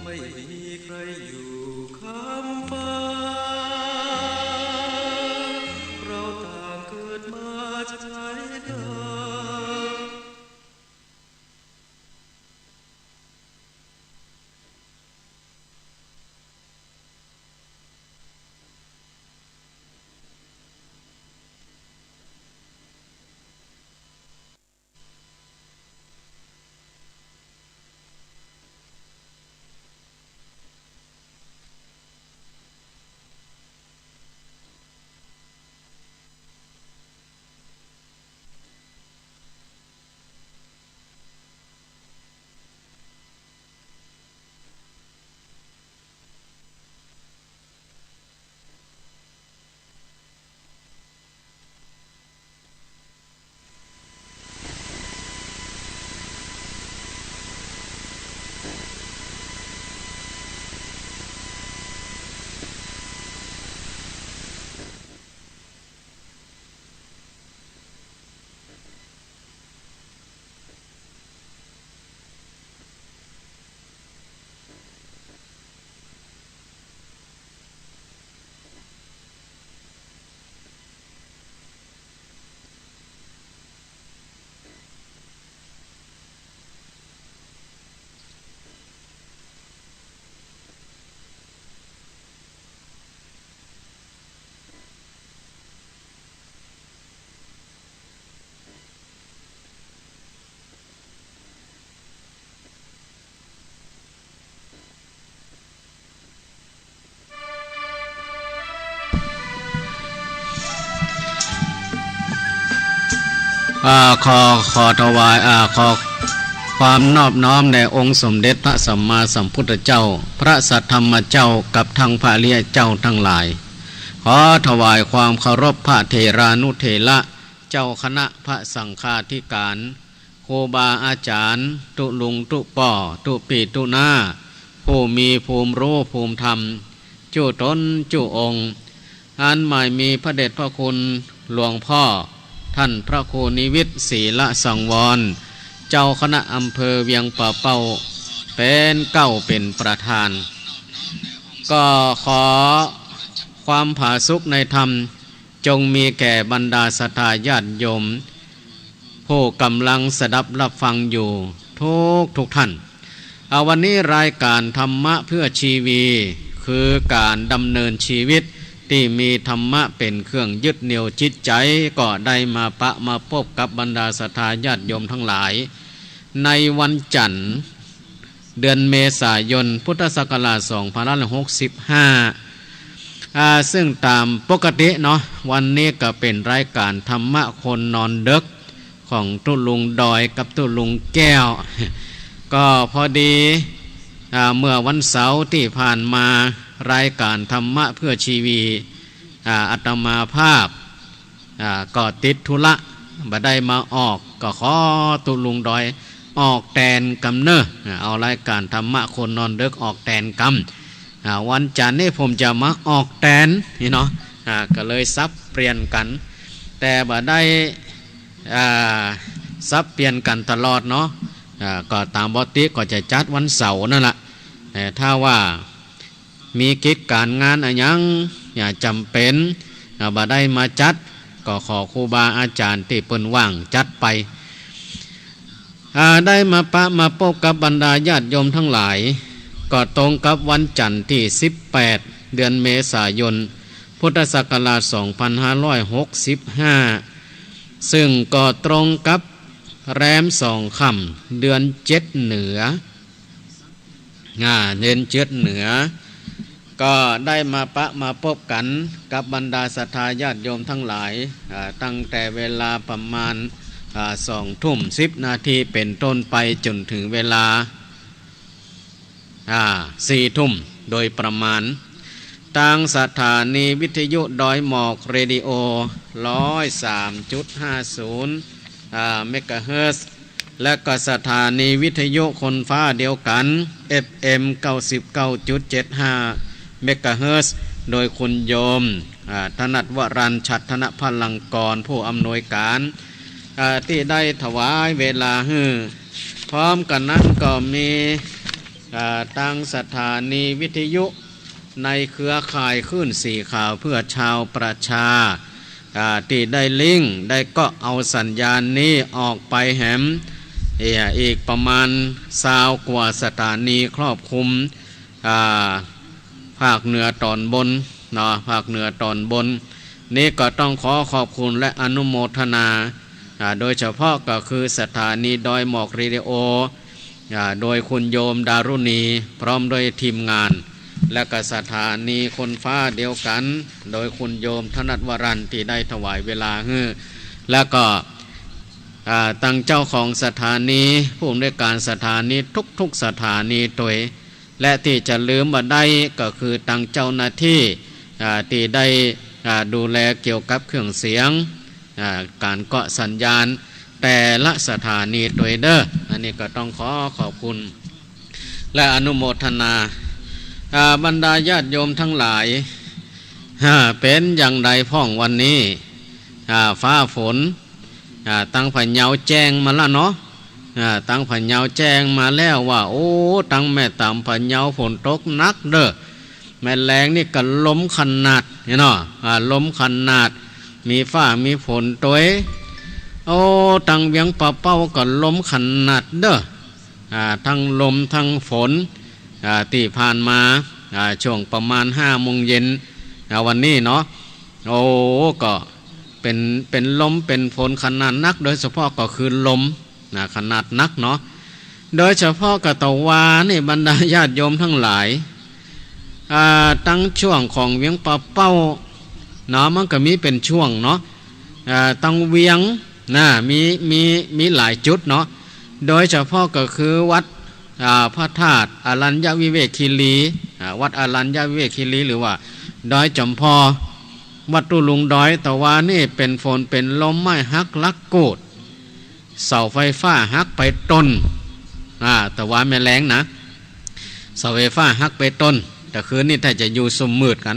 ไม่มีใครอยู่ข้างฟ้าเราต่างเกิดมาใช้กรรม ขอถวายขอความนอบน้อมแด่องค์สมเด็จพระสัมมาสัมพุทธเจ้าพระสัทธรรมเจ้ากับทั้งพระอริยเจ้าทั้งหลายขอถวายความเคารพพระเถรานุเถระเจ้าคณะพระสังฆาธิการครูบาอาจารย์ตุลุงตุป่อตุปีตุนาผู้มีภูมิรู้ภูมิธรรมจุตนจุองค์อันหมายมีพระเดชพระคุณหลวงพ่อท่านพระครูนิวิตศรีละสังวรเจ้าคณะอำเภอเวียงป่าเป้าเป็นเป็นประธานก็ขอความผาสุกในธรรมจงมีแก่บรรดาศรัทธาญาติโยมผู้กำลังสดับรับฟังอยู่ทุกท่านวันนี้รายการธรรมะเพื่อชีวีคือการดำเนินชีวิตที่มีธรรมะเป็นเครื่องยึดเหนี่ยวจิตใจก็ได้มาพบกับบรรดาศรัทธาญาติโยมทั้งหลายในวันจันทร์เดือนเมษายนพุทธศักราช2565ซึ่งตามปกติเนาะวันนี้ก็เป็นรายการธรรมะคนนอนดึกของตุลุงดอยกับตุลุงแก้วก็พอดีเมื่อวันเสาร์ที่ผ่านมารายการธรรมะเพื่อชีวีอาตมาภาพก็ติดธุระบ่ได้มาออกก็ขอตุลุงดอยออกแทนกำเนอเอารายการธรรมะคนนอนดึกออกแทนกำวันจันทร์นี้ผมจะมาออกแทนนี่เนาะก็เลยซับเปลี่ยนกันแต่บ่ได้ซับเปลี่ยนกันตลอดเนาะก็ตามปกติก็จะจัดวันเสาร์นั่นแหละแต่ถ้าว่ามีกิจการงานอะไรยังอย่าจำเป็นบ่ได้มาจัดก็ขอครูบาอาจารย์ที่เปิ้นว่างจัดไปได้มาพบกับบรรดาญาติโยมทั้งหลายก็ตรงกับวันจันทร์ที่18เดือนเมษายนพุทธศักราช2565ซึ่งก็ตรงกับแรม2 ค่ำเดือน7เหนือเดือน7เหนือก็ได้มาพบกันกับบรรดาศรัทธาญาติโยมทั้งหลายตั้งแต่เวลาประมาณ20:10 นาทีเป็นต้นไปจนถึงเวลา4 ทุ่มโดยประมาณทางสถานีวิทยุดอยหมอกเรดิโอ 103.50 เมกะเฮิรตซ์และก็สถานีวิทยุคนฟ้าเดียวกัน FM 99.75 เมกะเฮิรตซ์โดยคุณโยมถนัดวรัญชัดธนพลังกรผู้อำนวยการที่ได้ถวายเวลาพร้อมกันนั้นก็มี ตั้งสถานีวิทยุในเครือข่ายคลื่นสี่ข่าวเพื่อชาวประชาที่ได้ลิงก์ได้ก็เอาสัญญาณนี้ออกไปแหมอีกประมาณ20 กว่าสถานีครอบคลุมภาคเหนือตอนบนเนาะภาคเหนือตอนบนนี่ก็ต้องขอขอบคุณและอนุโมทนาโดยเฉพาะก็คือสถานีดอยหมอกเรดิโอโดยคุณโยมดารุณีพร้อมโดยทีมงานและก็สถานีคนฟ้าเดียวกันโดยคุณโยมธนัทวรันที่ได้ถวายเวลาแล้วก็ตั้งเจ้าของสถานีผู้อำนวยการสถานีทุกๆสถานีตัวและที่จะลืมมาได้ก็คือตั้งเจ้าหน้าที่ที่ได้ดูแลเกี่ยวกับเครื่องเสียงการเกาะสัญญาณแต่ละสถานีตัวเด้ออันนี้ก็ต้องขอขอบคุณและอนุโมทนาบรรดาญาติโยมทั้งหลายเป็นอย่างไรพ่องวันนี้ฟ้าฝนตั้งพะเยาแจ้งมาแล้วเนาะตั้งพะเยาแจ้งมาแล้วว่าโอ้ตั้งแม่ตามพะเยาฝนตกหนักเด้อแม่แรงนี่ก็ล้มขนาดเนาะล้มขนาดมีฟ้ามีฝนตัวโอ้ตั้งเวียงปะเป้าก็ล้มขนาดเด้อทั้งลมทั้งฝนที่ผ่านมาช่วงประมาณ5 โมงเย็นวันนี้เนาะโอ้ก็เป็นลมเป็นฝนขนาดนักโดยเฉพาะก็คือลมขนาดนักเนาะโดยเฉพาะกตวานี่บรรดาญาติโยมทั้งหลายตั้งช่วงของเวียงปะเป้าเนาะมันก็มีเป็นช่วงเนาะตั้งเวียงมีหลายจุดเนาะโดยเฉพาะก็คือวัดพระธาตุอรัญญวิเวกคีรีวัดอรัญญวิเวกคีรีหรือว่าดอยจอมพอวัดตุลุงดอยตะวานี่เป็นฝนเป็นลมไม้หักลักโกดเสาไฟฟ้าหักไปต้นตะวาแม่แรงนะเสาไฟฟ้าหักไปต้นแต่คืนนี้ถ้าจะอยู่สมมืดกัน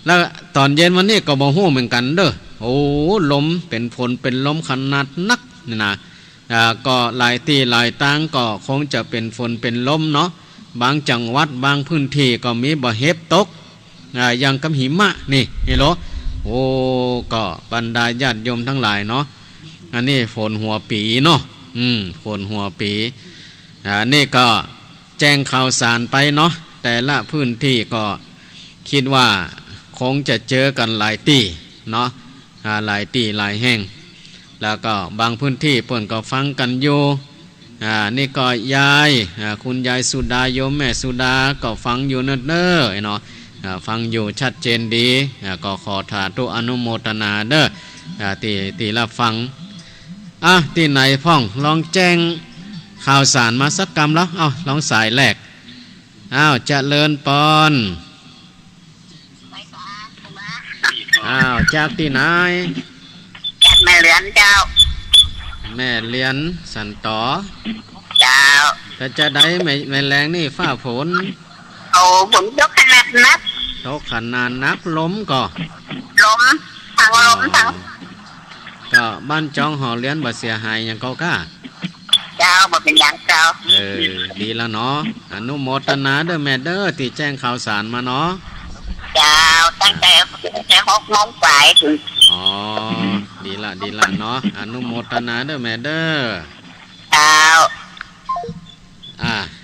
แล้วตอนเย็นวันนี้ก็บ่ฮู้เหมือนกันเด้อโอ้ลมเป็นฝนเป็นลมขนาดนักนี่นะก็หลายที่หลายต่างก็คงจะเป็นฝนเป็นลมเนาะบางจังหวัดบางพื้นที่ก็มีบ่เฮ็บตกอย่างกับหิมะนี่เห็นหรอโอ้ก็บรรดาญาติโยมทั้งหลายเนาะอันนี้ฝนหัวปีเนาะฝนหัวปีนี่ก็แจ้งข่าวสารไปเนาะแต่ละพื้นที่ก็คิดว่าคงจะเจอกันหลายที่เนาะหลายที่หลายแห่งแล้วก็บางพื้นที่เพิ่นก็ฟังกันอยู่นี่ก็ยายคุณยายสุดาโยมแม่สุดาก็ฟังอยู่เนิ่นๆเนาะฟังอยู่ชัดเจนดีก็ขอถาตุอนุโมทนาเด้อที่รับฟังที่ไหนพ่องลองแจ้งข่าวสารมาสักกรรมแล้วลองสายแรกเจริญปอนจากที่ไหนจากแม่เลี้ยนเจ้าแม่เลียนสันต่อเจ้าแต่จะได้ไม่แรงนี่ฟ้าฝนโอ้ฝนตกขนาดนักตกขนาดนักล้มก็ล้มทั้งบ้านจองหอเลี้ยนบ่เสียหายอย่างเขาก้าเจ้าบ่เป็นอย่างเจ้าดีแล้วเนาะอนุโมทนาเด้อแม่เด้อที่แจ้งข่าวสารมาเนาะเจ้าตั้งแต่6 โมงไปถึงดีละเนาะอนุโมทนาเด้อแม่เด้อเจ้า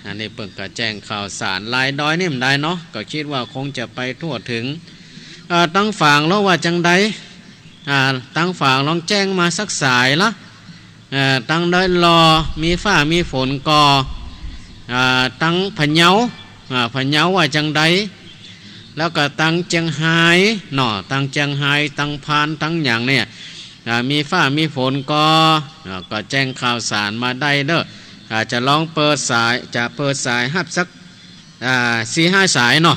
อันนี้เปิ่นก็แจ้งข่าวสารลายดอยนี่มันได้เนาะก็คิดว่าคงจะไปทั่วถึงตั้งฝั่งแล้วว่าจังใดตั้งฝั่งลองแจ้งมาสักสายละตั้งได้รอมีฟ้ามีฝนก่อตั้งพะเยาว่าจังใดแล้วก็ตั้งเจียงไฮ้เนาะตั้งเจียงไฮ้ตั้งพานตั้งอย่างเนี่ยมีฟ้ามีฝนก็แจ้งข่าวสารมาได้เด้อจะลองเปิดสายฮับสัก4-5 สายเนาะ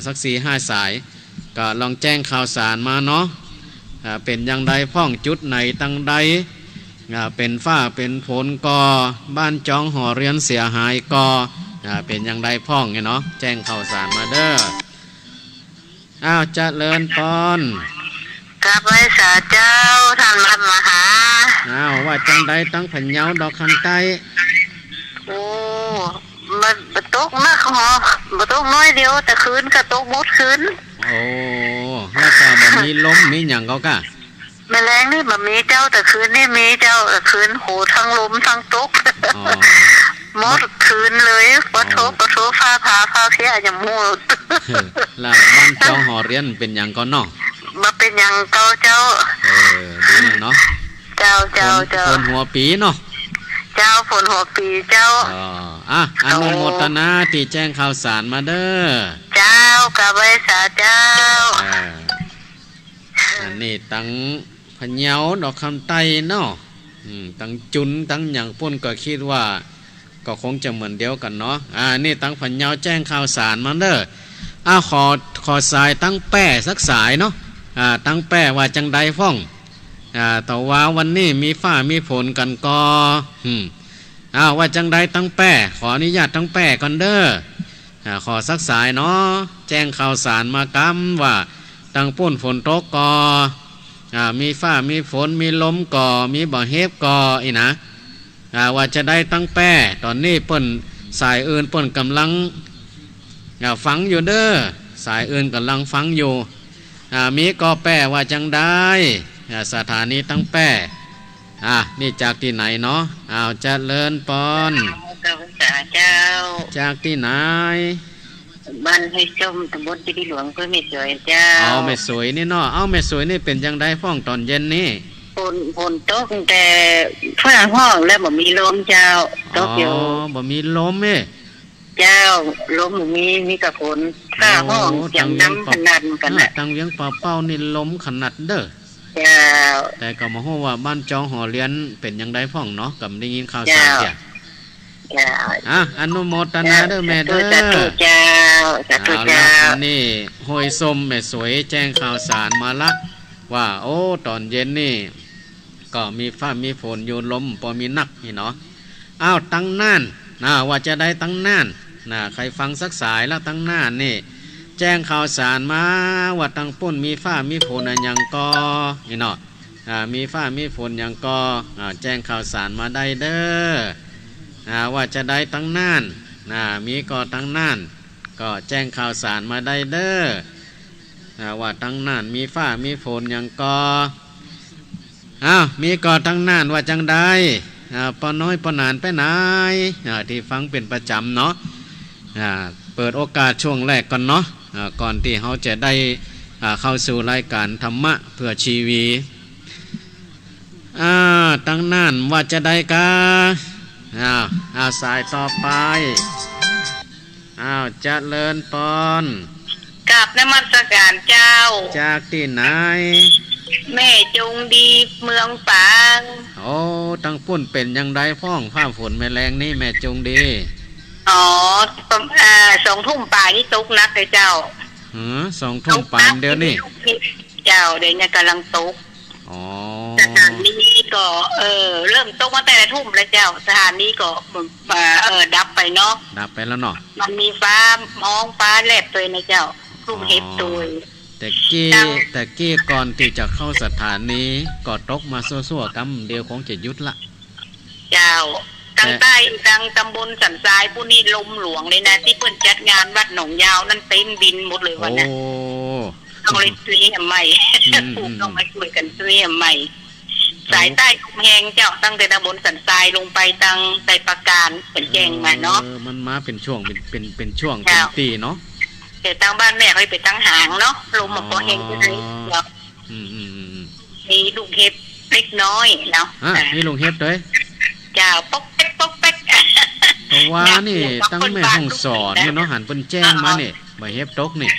สัก4-5 สายก็ลองแจ้งข่าวสารมาเนาะเป็นอย่างใดพ่องจุดไหนตั้งใดเป็นฟ้าเป็นฝนบ้านจองหอเรียนเสียหายเป็นอย่างใดพ่องเนาะแจ้งข่าวสารมาเด้อเจริญปอนกับไว้สาเจ้าท่านรับมาหาว่าจังใดตั้งพะเยาดอกคันใต้โอ้มัน บ่ตกนักหอบ่ตกน้อยเดียวแต่คืนก็ตกหมดคืนโอ้แล้วก็บ่มีลมมีหยังก็กะแมลงนี่บ่มีเจ้าแต่คืนนี่มีเจ้าแต่คืนโหทั้งลมทั้งตกอ๋อหมดคืนเลยปะโถฟ้าผ่าฟ้าเพี้ยอย่างมูดแล้วบ้านเจ้าหอเรียนเป็นหยังก็เนาะบ่เป็นหยังเก่าเจ้าดีเนาะเจ้าฝนหัวปีเนาะเจ้าฝนหัวปีเจ้าอนุโมทนาที่แจ้งข่าวสารมาเด้อเจ้ากะไว้สาเจ้าอันนี้ตั้งพะเยาดอกคำไต้เนาะตั้งจุนตั้งหยังป่นก็คิดว่าก็คงจะเหมือนเดียวกันเนาะนี่ตั้งพะเยาแจ้งข่าวสารมาเด้อขอสายตั้งแป้สักสายเนาะตั้งแป้ว่าจังใดฟ้องแต่ว่าวันนี้มีฟ้ามีฝนกันก็ว่าจังใดตั้งแป้ขออนุญาตตั้งแป้กันเด้อขอสักสายเนาะแจ้งข่าวสารมากำว่าตั้งป่นฝนตกก็มีฟ้ามีฝนมีลมก็มีบ่อเฮฟก็อีนะว่าจะได้ตั้งแป้ตอนนี้เปิ้นสายอื่นเปิ้นกำลังฟังอยู่เด้อสายอื่นกำลังฟังอยู่มีก็แป้ว่าจังได้สถานีตั้งแป้นี่จากที่ไหนเนาะเจริญปอนเจ้าจากที่ไหนบ้านให้ชมตำบลที่หลวงก็ไม่สวยเจ้าไม่สวยนี่เนาะไม่สวยนี่เป็นจังได้ฟ้องตอนเย็นนี่ฝนตกแต่ฝรั่งห้องแล้วบ่มีลมเจ้าตกอยู่บ่มีลมเจ้าลมมีกับฝนฟ้าห้องอย่างน้ำขนาดกันน่ะตั้งเวียงป่าเป้านี่ลมขนาดเด้อเจ้าแต่ก็มาฮู้ว่าบ้านจองหอเรียนเป็นจังได๋ฟ้องเนาะก็ได้ยินข่าวสารเจ้าอนุโมทนาเด้อแม่เด้อสาธุเจ้านี่ห้วยส้มแม่สวยแจ้งข่าวสารมาละว่าตอนเย็นนี่ก็มีฟ้ามีฝนอยู่ลมพอมีนักนี่เนาะตั้งน่านว่าจะได้ตั้งน่านใครฟังสักสายแล้วตั้งน่านนี่แจ้งข่าวสารมาว่าตั้งป่นมีฟ้ามีฝนอย่างก็นี่เนาะมีฟ้ามีฝนอย่างก็แจ้งข่าวสารมาได้เด้อว่าจะได้ตั้งน่านมีก็ตั้งน่านก็แจ้งข่าวสารมาได้เด้อว่าตั้งน่านมีฟ้ามีฝนอย่างก็มีก็ตั้งน่านว่าจังได้ปอน้อยปอนานไปไหนที่ฟังเป็นประจำเนาะเปิดโอกาสช่วงแรกก่อนเนาะก่อนที่เขาจะได้เข้าสู่รายการธรรมะเพื่อชีวีตั้งน่านว่าจะได้กาสายต่อไปเจริญปอนกราบนมัสการเจ้าจากที่ไหนแม่จงดีเมืองฝางตั้งปุ่นเป็นยังไดฟ้องฟ้าฝนแมลงนี่แม่จงดี2 ทุ่มป่านี่ตกนักเลยเจ้า2 ทุ่มป่าเดี๋ยวนี้เจ้าเดี๋ยวนี้กำลังตกสถานนี้ก็เริ่มตกมาแต่ละทุ่มแล้วเจ้าสถานนี้ก็ดับไปเนาะดับไปแล้วเนาะมันมีฟ้ามองฟ้าแลบตัวนะเจ้าลูกเห็บตัวแต่กี้ก่อนที่จะเข้าสถานนี้ก็ตกมาซั่วๆกำเดียวคงจะยุดละเจ้าทางใต้ทางตำบลสันทรายผู้นี้ลมหลวงเลยนะที่เพิ่นจัดงานวัดหนองยาวนั่นเต็มดินหมดเลยวันนั้นต้องเลยซื้อใหม่ปลูกต้องมาช่วยกันซื้อใหม่สายใต้คุมแหงเจ้าตั้งแต่ตำบลสันทรายลงไปทางไตปราการเป็นแจงมาเนาะมันมาเป็นช่วงเป็นช่วงเป็นตีเนาะแต่ตั้งบ้านแม่เขาไปตั้งหางเนาะลมมาพอแหงก็เลยมีลูกเห็บเล็กน้อยเนาะมีลูกเห็บด้วยเจ้าป๊อกเป๊กป๊อกเป๊กเพราะว่านี่ตั้งแม่ห้องสอนนี่เนาะหันเป็นแจ้งมาเนี่ยใบเห็บตกนี่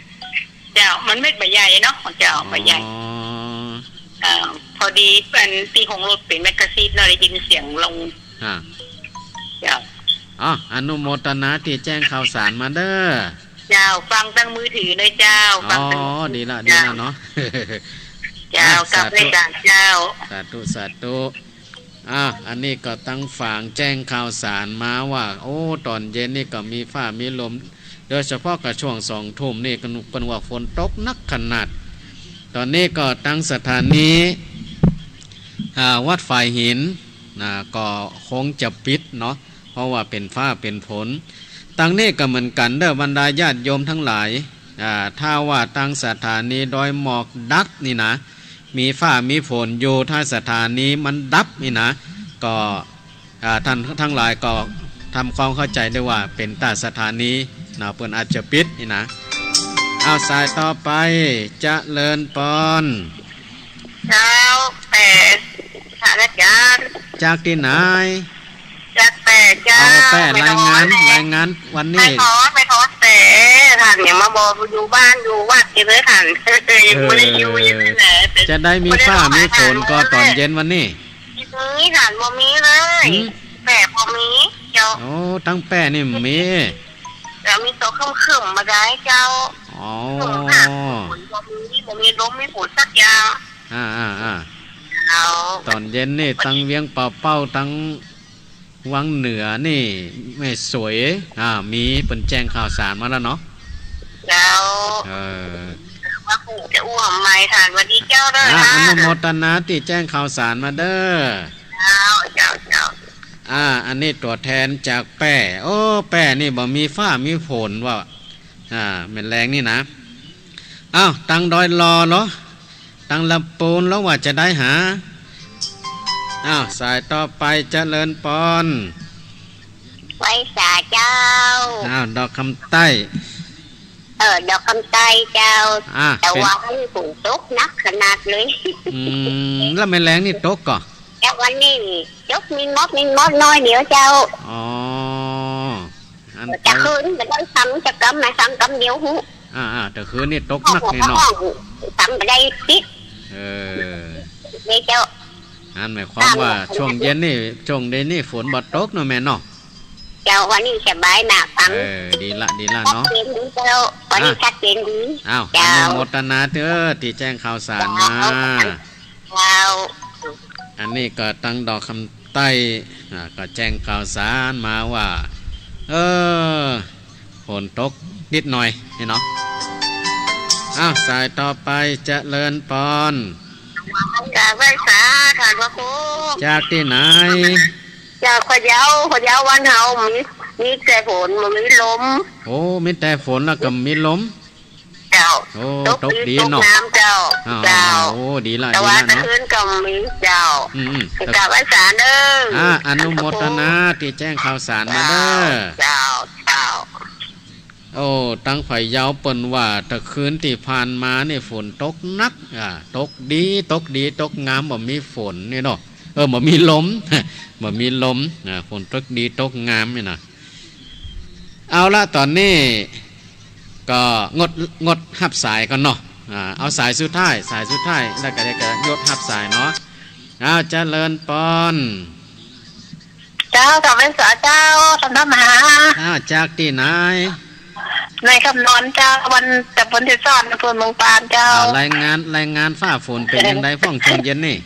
เจ้ามันไม่ใบใหญ่เนาะเจ้าใบใหญ่พอดีเป็นปีของรถเป็นแมกกาซีนเราได้ยินเสียงลงเจ้าอนุโมทนาที่แจ้งข่าวสารมาเด้อเจ้าฟังตั้งมือถือเลยเจ้าฟังดีละเนาะเจ้ากลับได้จากเจ้าสาธุอันนี้ก็ตั้งฝางแจ้งข่าวสารมาว่าตอนเย็นนี่ก็มีฟ้ามีลมโดยเฉพาะกับช่วง2 ทุ่มนี่กันว่าฝนตกนักขนาดตอนนี้ก็ตั้งสถานีวัดฝ่ายหินก็คงจะปิดเนาะเพราะว่าเป็นฟ้าเป็นฝน ตั้งนี้ก็เหมือนกันเด้อบรรดาญาติโยมทั้งหลายถ้าว่าตั้งสถานีดอยหมอกดับนี่นะมีฟ้ามีฝนอยู่ถ้าสถานีมันดับนี่นะก็ท่านทั้งหลายก็ทำความเข้าใจได้ว่าเป็นตาสถานีนะเปิ้นอาจจะปิดนี่นะเอาสายต่อไปเจริญปอนเจ้าแต่ฐานอาจารย์จากที่ไหนจากแต่เจ้าเอาแป้รายงานวันนี้ไม่ท้อแต่ท่านเนี่ยมาบอกอยู่บ้านอยู่วัดกันเลยท่านไม่ได้อยู่อย่างนั้นแหละจะได้มีฟ้ามีฝนก็ตอนเย็นวันนี้นี่ท่านบ่มีเลยแป้บ่มีเจ้าโอ้ตั้งแป้นี่มีแต่มีตัวขึ้นมาได้เจ้าอ๋อบ่มีลมมีฝนสักอย่างตอนเย็นนี่ตั้งเวียงเป่าตั้งวังเหนือนี่ไม่สวยมีเป็นแจ้งข่าวสารมาแล้วเนาะแล้วว่าปู่จะอ้วมไม่ทานวันนี้เจ้าเด้ออนุโมทนาที่แจ้งข่าวสารมาเด้อเจ้าอันนี้ตัวแทนจากแป้โอ้แป้นี่บ่มีฟ้ามีฝนว่าแม่นแรงนี่นะตั้งดอยรอเหรอตั้งลำปูนแล้วว่าจะได้หาสายต่อไปเจริญปอนไว้สาเจ้าดอกคำใต้ดอกคำใต้เจ้าแต่ว่าให้ฝนตกนักขนาดเลยแล้วแม่แรงนี่ตกก่อแต่วันนี้ตกมินมดน้อยเดียวเจ้าจะคืนจะได้ซ้ำจะกำมาซ้ำกำเดียวหูแต่คืนนี่ตกนักแน่นอนซ้ำไปได้ติดนี่เจ้าหมายความว่าช่วงเย็นนี่ช่วงเย็นนี่ฝนบ่ตกเนาะแม่เนาะเจ้าวันนี้สบายมากฟังดีละเนาะเจ้าวันนี้ชัดเจนดีอนุโมทนาเด้อที่แจ้งข่าวสารมาอันนี้ก็ตั้งดอกคำใต้ก็แจ้งข่าวสารมาว่าฝนตกนิดหน่อยนี่เนาะสายต่อไปเจริญปอนจากไว้สาค่ะพระครูจากที่ไหนจากพะเยาวันเฮามีแต่ฝนมันมีลมโอ้มีแต่ฝนแล้วก็มีลมเจ้าโอ้ตกดีเนาะเจ้าโอ้ดีละแต่ว่าตะคืนก็มีเจ้าจากไว้สาเด้ออนุโมทนาที่แจ้งข่าวสารมาเด้อเจ้าโอ้ตั้งไฟยาวเปิ้นว่าตะคืนที่ผ่านมานี่ฝนตกนักตกดีตกงามบ่มีฝนนี่เนาะบ่มีลมฝนตกดีตกงามนี่นะเอาละตอนนี้ก็งดหับสายก่อนเนาะเอาสายสุดท้ายแล้วก็จะยดหับสายเนาะเจริญปอนเจ้ากับเป็นสาเจ้าสันทมหาจากที่ไหนในคำนอนเจ้าวันจับวันที่ซ่อนในพลเมืองปานเจ้ารายงานฟ้าฝนเป็นยังไงฟ้องช่วงเย็นนี่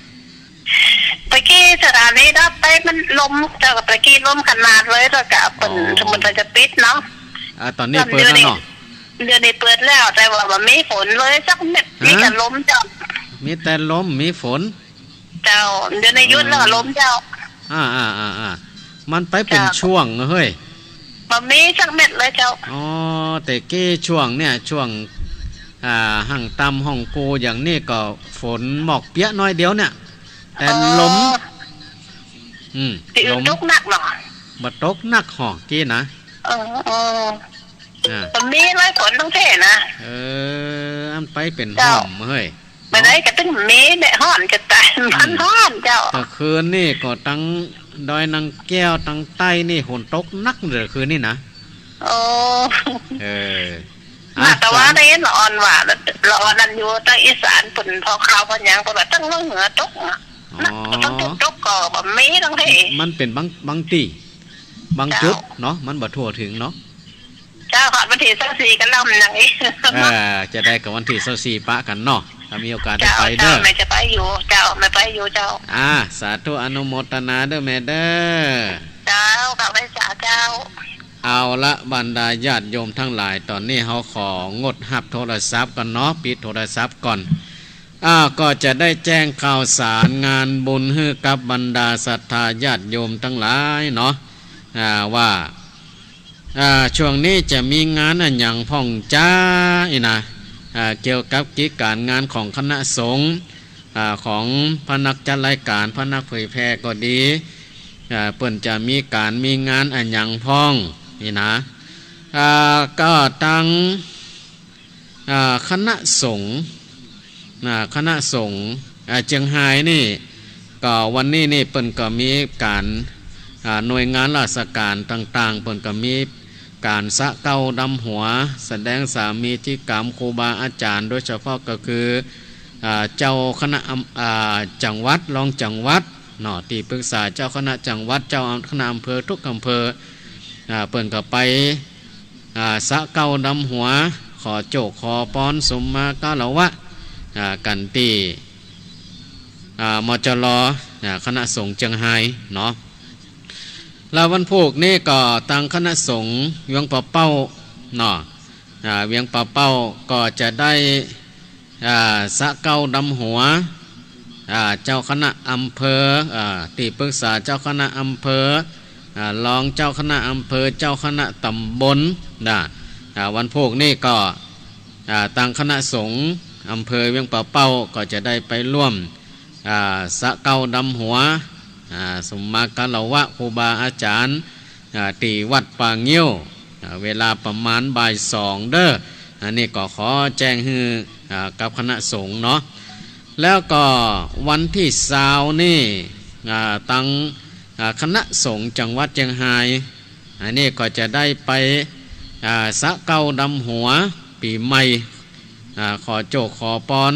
ตะกี้สถานีดับไปมันลมเจ้ากับตะกี้ลมขนาดเลยแล้วก็ฝนสมมติจะปิดเนาะตอนนี้เปิดแล้วเนาะเดือนนี้เปิดแล้วแต่ว่ามันไม่ฝนเลยสักเม็ดมีแต่ลมเจ้ามีแต่ลมมีฝนเจ้าเดือนในยุดแล้วลมเจ้ามันไปเป็นช่วงเฮ้ยมันมีสักเม็ดเลยเจ้าแต่กี้ช่วงเนี่ยช่วงห่างต่ำห้องกูอย่างนี้ก็ฝนหมอกเปียน้อยเดียวเนี่ยแต่ลมลมตกหนักหรอบ่ตกหนักห่อกี้นะมันมีเลยฝนต้องเท่นะอันไปเป็นห้อมเฮ้ยไปไหนก็ต้องมีเนี่ยห้อนจะตายมันห้อนเจ้าแต่คืนนี่ก็ตั้งดอยนางแก้วตั้งใต้นี่ฝนตกนักเหลือคืนนี่นะแต่ว่าได้ละอ่อนว่าละอ่อนนั่นอยู่ตั้งอีสานปุ่นพอข้าวพอยังก็แบบตั้งเหนือตกต้องตกก็แบบมีทั้งที่มันเป็นบางตีบางจุดเนาะมันบ่ทั่วถึงเนาะเจ้าขอวันที่24กันล่ำไหนจะได้กับวันที่24ปะกันเนาะถ้ามีโอกาสได้ไปเด้อไม่จะไปอยู่เจ้าไม่ไปอยู่เจ้าสาธุอนุโมทนาเด้อแม่เด้อเจ้ากับไว้สาเจ้าเอาละบรรดาญาติโยมทั้งหลายตอนนี้เฮาของดหับโทรศัพท์กันเนาะปิดโทรศัพท์ก่อนก็จะได้แจ้งข่าวสารงานบุญให้กับบรรดาศรัทธาญาติโยมทั้งหลายเนาะว่า ช่วงนี้จะมีงานอันอย่างพ่องจ้าอีนะเกี่ยวกับกิจการงานของคณะสงฆ์ของพระนักจัดรายการพระนักเผยแพร่ก็ดีเปิ่นจะมีการมีงานอันอย่างพ่องนี่นะก็ตั้งคณะสงฆ์คณะสงฆ์เชียงไฮ้นี่ก็วันนี้นี่เปิ่นก็มีการหน่วยงานราชการต่างๆเปิ่นก็มีการสะเก้าดำหัวแสดงสามีจิกรรมครูบาอาจารย์โดยเฉพาะก็คือเจ้าคณะจังหวัดรองจังหวัดที่ปรึกษาเจ้าคณะจังหวัดเจ้าคณะอำเภอทุกอำเภอเปิ่นก็ไปสะเก้าดำหัวขอโจกขอป้อนสมมากาละวะกันตีมจลคณะสงฆ์เชียงไฮ้เนาะแล้ววันพุธนี่ก็ตั้งคณะสงฆ์เวียงป่าเป้าเนาะเวียงป่าเป้าก็จะได้สะเก้าดำหัวเจ้าคณะอำเภอที่ปรึกษาเจ้าคณะอำเภอรองเจ้าคณะอำเภอเจ้าคณะตำบลวันพุธนี่ก็ตั้งคณะสงฆ์อำเภอเวียงป่าเป้าก็จะได้ไปร่วมสะเก้าดำหัวสมมากาละวะครูบาอาจารย์ตีวัดป่าเงี้ยวเวลาประมาณบ่าย2เด้ออันนี้ก็ขอแจ้งให้กับคณะสงฆ์เนาะแล้วก็วันที่20นี่ตั้งคณะสงฆ์จังหวัดเชียงไฮ้อันนี้ก็จะได้ไปสะเก้าดำหัวปีใหม่ขอโจกขอปอน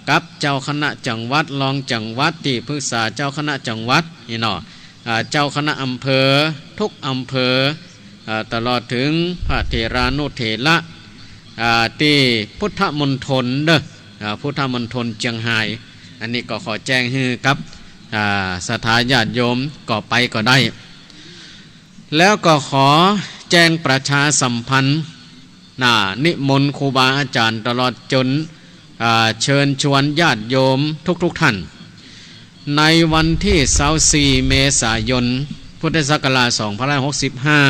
กับเจ้าคณะจังหวัดรองจังหวัดที่ปรึกษาเจ้าคณะจังหวัดนี่เนาะเจ้าคณะอำเภอทุกอำเภอตลอดถึงพระเถรานุเถระที่พุทธมณฑลเด้อพุทธมณฑลเชียงไฮ้อันนี้ก็ขอแจ้งให้กับสถาญาติโยมก็ไปก็ได้แล้วก็ขอแจ้งประชาสัมพันธ์นิมนต์ครูบาอาจารย์ตลอดจนเชิญชวนญาติโยมทุกท่านในวันที่24เมษายนพุทธศักราช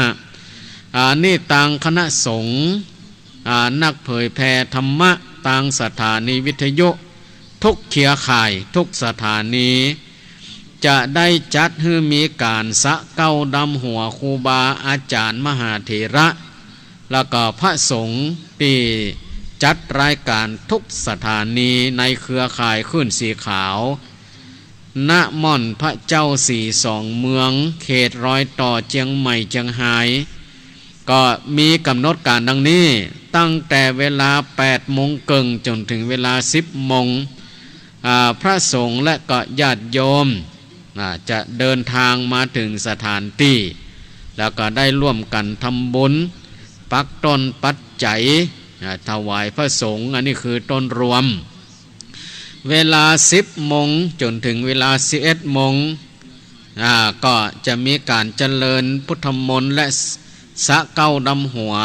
2565นี่ต่างคณะสงฆ์นักเผยแผ่ธรรมะต่างสถานีวิทยุทุกเครือข่ายทุกสถานีจะได้จัดให้มีการสะเก้าดำหัวครูบาอาจารย์มหาเถระแล้วก็พระสงฆ์ที่จัดรายการทุกสถานีในเครือข่ายขึ้นสีขาวณม่อนพระเจ้าสี่สองเมืองเขตรอยต่อเชียงใหม่เชียงไฮ้ก็มีกำหนดการดังนี้ตั้งแต่เวลา8 โมงครึ่งจนถึงเวลา10 โมงพระสงฆ์และก็ญาติโยมจะเดินทางมาถึงสถานที่แล้วก็ได้ร่วมกันทำบุญปักต้นปัจจัยถวายพระสงฆ์อันนี้คือต้นรวมเวลา10 โมงจนถึงเวลา11 โมงก็จะมีการเจริญพุทธมนต์และสะเก้าดำหัว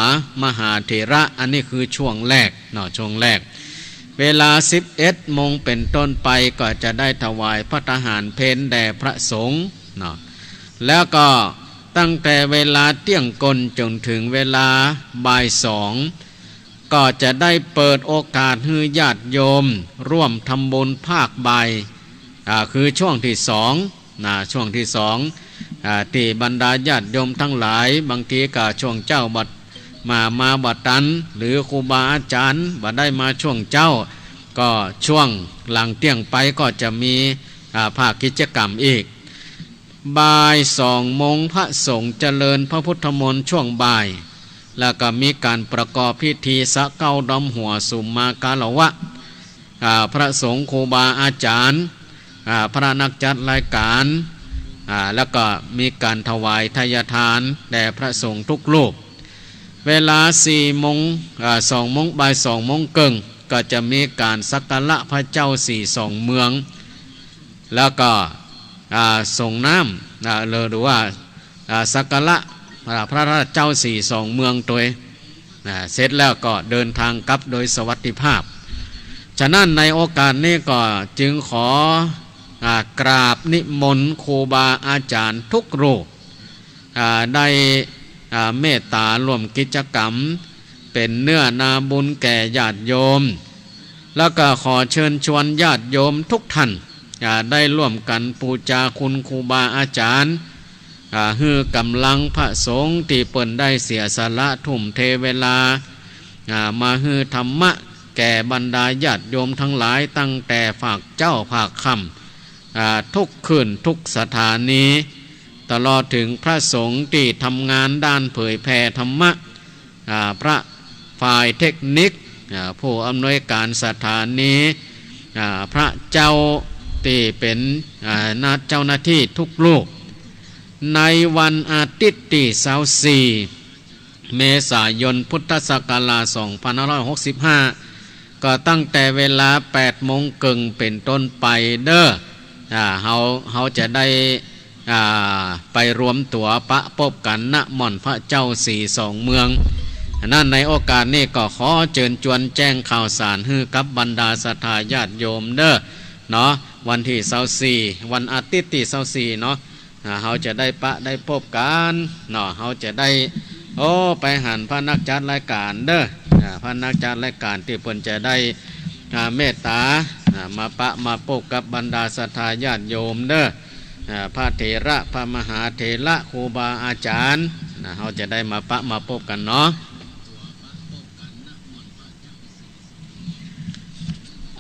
มหาเถระอันนี้คือช่วงแรกช่วงแรกเวลา11 โมงเป็นต้นไปก็จะได้ถวายพระทหารเพลแด่พระสงฆ์แล้วก็ตั้งแต่เวลาเที่ยงกลจนถึงเวลาบ่าย2ก็จะได้เปิดโอกาสให้ญาติโยมร่วมทำบุญภาคบ่ายคือช่วงที่2ช่วงที่2ที่บรรดาญาติโยมทั้งหลายบางทีก็ช่วงเจ้าบัดมาบัดตันหรือครูบาอาจารย์บัดได้มาช่วงเจ้าก็ช่วงหลังเที่ยงไปก็จะมีภาคกิจกรรมอีกบ่าย2 โมงพระสงฆ์เจริญพระพุทธมนต์ช่วงบ่ายแล้วก็มีการประกอบพิธีสะเก้าดำหัวสุมมากาละวะพระสงฆ์ครูบาอาจารย์พระนักจัดรายการแล้วก็มีการถวายทายทานแด่พระสงฆ์ทุกรูปเวลา4 โมง2 โมงบ่าย2 โมงครึ่งก็จะมีการสักการะพระเจ้าสี่สองเมืองแล้วก็ส่งน้ำหรือว่าสักการะพระราชเจ้าสี่สองเมืองตัวเสร็จแล้วก็เดินทางกลับโดยสวัสดิภาพฉะนั้นในโอกาสนี้ก็จึงขอกราบนิมนต์ครูบาอาจารย์ทุกรูปได้ เมตตาร่วมกิจกรรมเป็นเนื้อนาบุญแก่ญาติโยมแล้วก็ขอเชิญชวนญาติโยมทุกท่านได้ร่วมกันปูจาคุณครูบาอาจารย์ฮือกำลังพระสงฆ์ที่เปิ่นได้เสียสละทุ่มเทเวลามาฮือธรรมะแก่บรรดาญาติโยมทั้งหลายตั้งแต่ฝากเจ้าฝากคำทุกคืนทุกสถานีตลอดถึงพระสงฆ์ที่ทำงานด้านเผยแผ่ธรรมะพระฝ่ายเทคนิคผู้อำนวยการสถานีพระเจ้าที่เป็นเจ้าหน้าที่ทุกลูกในวันอาทิตย์ที่24เมษายนพุทธศักราช2565ก็ตั้งแต่เวลา 8 โมงครึ่งเป็นต้นไปเด้อเฮาจะได้ไปรวมตัวปะพบกันณม่อนพระเจ้าสี่สองเมืองนั่นในโอกาสนี้ก็ขอเชิญชวนแจ้งข่าวสารให้กับบรรดาศรัทธาญาติโยมเด้อเนาะวันที่24วันอาทิตย์ที่24เนาะเฮาจะได้ปะได้พบกันเนาะเฮาจะได้ไปหันพระนักจัดรายการเด้อพระนักจัดรายการที่เพิ่นจะได้เมตตามาปะมาพบกับบรรดาศรัทธาญาติโยมเด้อพระเถระพระมหาเถระครูบาอาจารย์เฮาจะได้มาปะมาพบกันเนาะ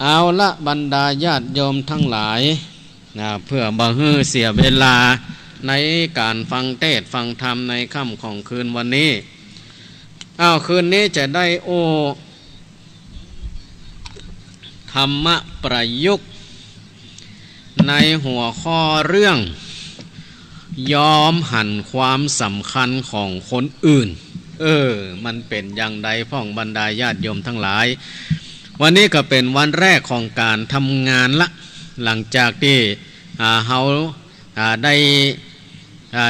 เอาละบรรดาญาติโยมทั้งหลายเพื่อบ่ฮื้อเสียเวลาในการฟังเทศน์ฟังธรรมในค่ำของคืนวันนี้คืนนี้จะได้ธรรมะประยุกต์ในหัวข้อเรื่องยอมหันความสำคัญของคนอื่นมันเป็นอย่างใดพ่องบรรดาญาติโยมทั้งหลายวันนี้ก็เป็นวันแรกของการทำงานละหลังจากที่เฮาได้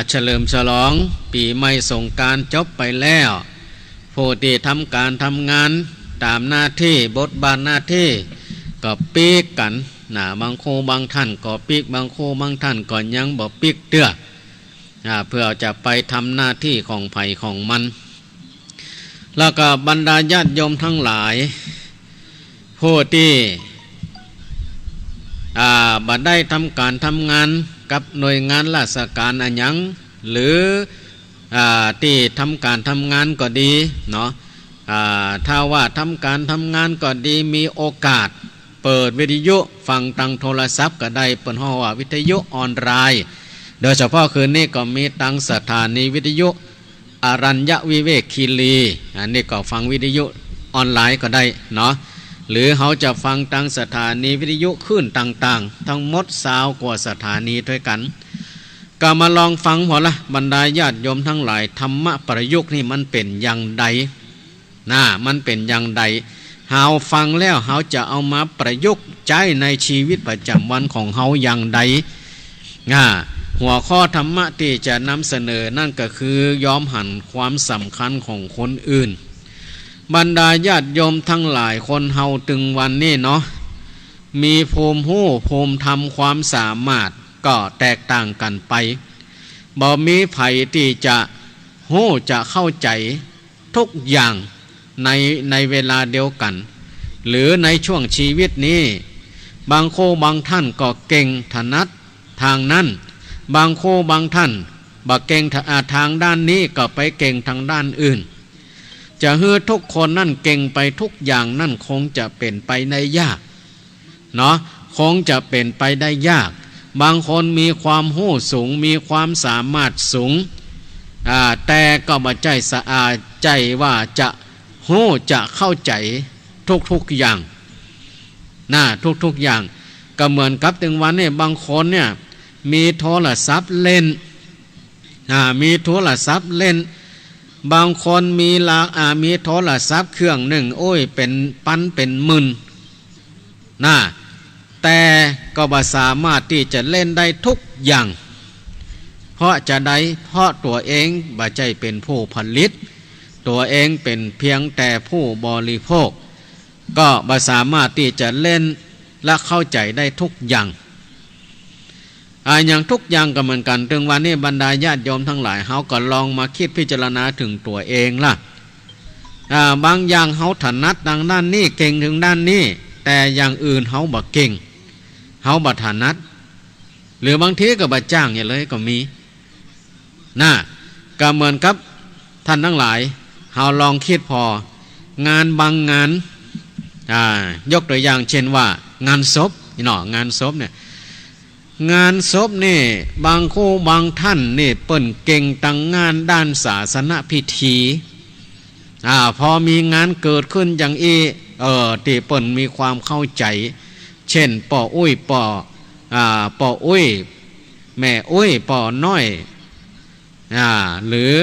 เฉลิมฉลองปีใหม่สงกรานต์จบไปแล้วผู้ที่ทำการทำงานตามหน้าที่บทบาทหน้าที่ก็ปีกกันบางโคบางท่านก็ปีกบางโคบางท่านก็ยังบ่ปีกเตื้อเพื่อจะไปทำหน้าที่ของไผของมันแล้วก็บรรดาญาติโยมทั้งหลายผู้ที่บัดได้ทำการทำงานกับหน่วยงานราชการอันยังหรือที่ทำการทำงานก็ดีเนาะถ้าว่าทำการทำงานก็ดีมีโอกาสเปิดวิทยุฟังทางโทรศัพท์ก็ได้เปิดห้องว่าวิทยุออนไลน์โดยเฉพาะคืนนี้ก็มีทางสถานีวิทยุอรัญญวิเวกคีรีอันนี้ก็ฟังวิทยุออนไลน์ก็ได้เนาะหรือเขาจะฟังทางสถานีวิทยุคลื่นต่างๆทั้งหมด20 กว่าสถานีด้วยกันก็มาลองฟังหัวละบรรดาญาติโยมทั้งหลายธรรมะประยุกต์นี่มันเป็นอย่างใดมันเป็นอย่างใดเฮาฟังแล้วเฮาจะเอามาประยุกต์ใช้ในชีวิตประจำวันของเฮาอย่างใดหัวข้อธรรมะที่จะนำเสนอนั่นก็คือยอมหันความสำคัญของคนอื่นบรรดาญาติโยมทั้งหลายคนเฮาถึงวันนี้เนาะมีภูมิหู้ภูมิธรรมความสามารถก็แตกต่างกันไปบ่มีไผที่จะหู้จะเข้าใจทุกอย่างในเวลาเดียวกันหรือในช่วงชีวิตนี้บางโคบางท่านก็เก่งถนัดทางนั้นบางโคบางท่านบ่เก่งทางด้านนี้ก็ไปเก่งทางด้านอื่นจะให้ทุกคนนั่นเก่งไปทุกอย่างนั่นคงจะเป็นไปได้ยากเนาะคงจะเป็นไปได้ยากบางคนมีความรู้สูงมีความสามารถสูงแต่ก็บ่ใจสะอาดใจว่าจะรู้จะเข้าใจทุกๆอย่างทุกๆอย่างก็เหมือนกับถึงวันนี้บางคนเนี่ยมีโทรศัพท์เล่นมีโทรศัพท์เล่นบางคนมีโทรศัพท์เครื่องหนึ่งเป็นพันเป็นหมื่นแต่ก็บ่สามารถที่จะเล่นได้ทุกอย่างเพราะตัวเองบ่ใจเป็นผู้ผลิตตัวเองเป็นเพียงแต่ผู้บริโภคก็บ่สามารถที่จะเล่นและเข้าใจได้ทุกอย่าง อย่างทุกอย่างก็เหมือนกันถึงวันนี้บรรดาญาติโยมทั้งหลายเฮาก็ลองมาคิดพิจารณาถึงตัวเองล่ะบางอย่างเฮาถนัดดังด้านนี้เก่งถึงด้านนี้แต่อย่างอื่นเฮาบ่เก่งเฮาบ่ถนัดหรือบางทีก็บ่จ้างอย่างเลยก็มีก็เหมือนกับท่านทั้งหลายเฮาลองคิดพองานบางงานยกตัวอย่างเช่นว่างานศพงานศพเนี่ยงานศพนี่บางคู่บางท่านนี่เปิ้นเก่งตั้งงานด้านศาสนพิธีพอมีงานเกิดขึ้นอย่างที่เปิ้นมีความเข้าใจเช่นป่ออุ้ยป่ออุ้ยแม่อุ้ยป่อน้อยหรือ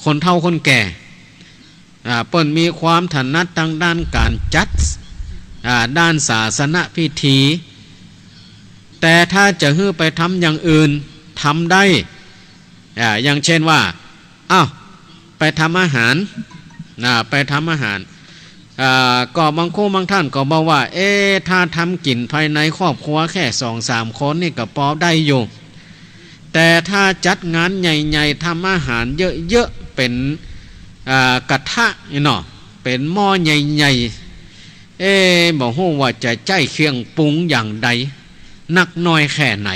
คนเฒ่าคนแก่เปิ้นมีความถนัดทางด้านการจัดด้านศาสนพิธีแต่ถ้าจะฮื้อไปทำอย่างอื่นทำได้อย่างเช่นว่าไปทำอาหารไปทำอาหารก็บางคู่บางท่านก็บอกว่าถ้าทำกินภายในครอบครัวแค่ 2-3 คนนี่ก็พอได้อยู่แต่ถ้าจัดงานใหญ่ๆทำอาหารเยอะๆเป็นกระทะเป็นหม้อใหญ่ๆบอกว่าจะใจเครื่องปรุงอย่างใดนักน้อยแค่ไหน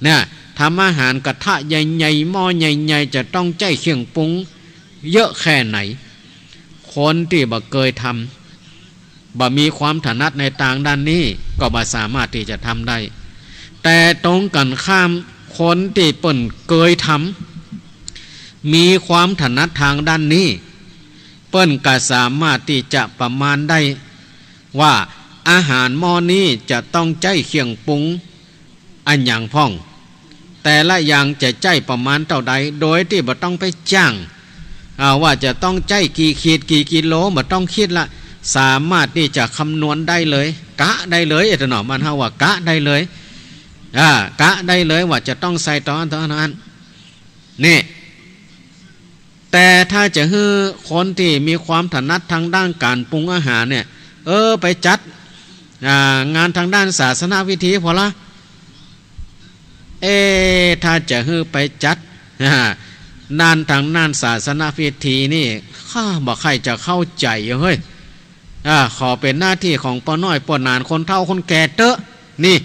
เนี่ยทำอาหารกระทะใหญ่ๆหม้อใหญ่ๆจะต้องใจเครื่องปรุงเยอะแค่ไหนคนที่บ่เคยทำบ่มีความถนัดในทางด้านนี้ก็บ่สามารถที่จะทำได้แต่ตรงกันข้ามคนที่เปิ้นเคยทำมีความถนัดทางด้านนี้เปิ้นก็สามารถที่จะประมาณได้ว่าอาหารหม้อนี้จะต้องใจเคียงปรุงอันอย่างพ่องแต่ละอย่างจะใจประมาณเท่าใดโดยที่บ่ต้องไปจ้างว่าจะต้องใจกี่ขีดกี่กิโลบ่ต้องคิดละสามารถที่จะคำนวณได้เลยกะได้เลยมันเฮาว่ากะได้เลยกะได้เลยว่าจะต้องใส่ตอนนั้นนี่แต่ถ้าจะให้คนที่มีความถนัดทางด้านการปรุงอาหารเนี่ยไปจัดงานทางด้านศาสนาวิธีพอละถ้าจะให้ไปจัดด้านทางด้านศาสนาพิธีนี่ข้าบอกใครจะเข้าใจเฮ้ยขอเป็นหน้าที่ของป้าน้อยป้านานคนเฒ่าคนแก่เตอะนี่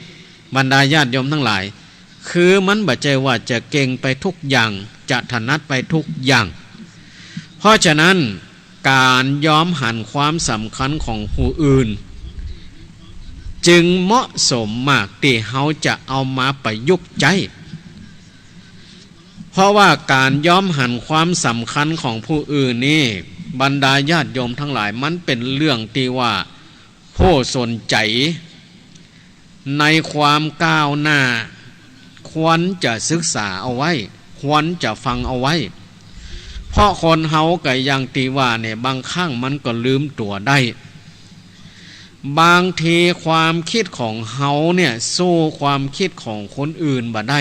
บรรดาญาติโยมทั้งหลายคือมันบ่ใจว่าจะเก่งไปทุกอย่างจะถนัดไปทุกอย่างเพราะฉะนั้นการยอมหันความสำคัญของผู้อื่นจึงเหมาะสมมากที่เขาจะเอามาประยุกต์ใจเพราะว่าการยอมหันความสำคัญของผู้อื่นนี่บรรดาญาติโยมทั้งหลายมันเป็นเรื่องที่ว่าผู้สนใจในความก้าวหน้าควรจะศึกษาเอาไว้ควรจะฟังเอาไว้เพราะคนเฮาก็อย่างที่ว่าเนี่ยบางครั้งมันก็ลืมตัวได้บางทีความคิดของเฮาเนี่ยสู้ความคิดของคนอื่นบ่ได้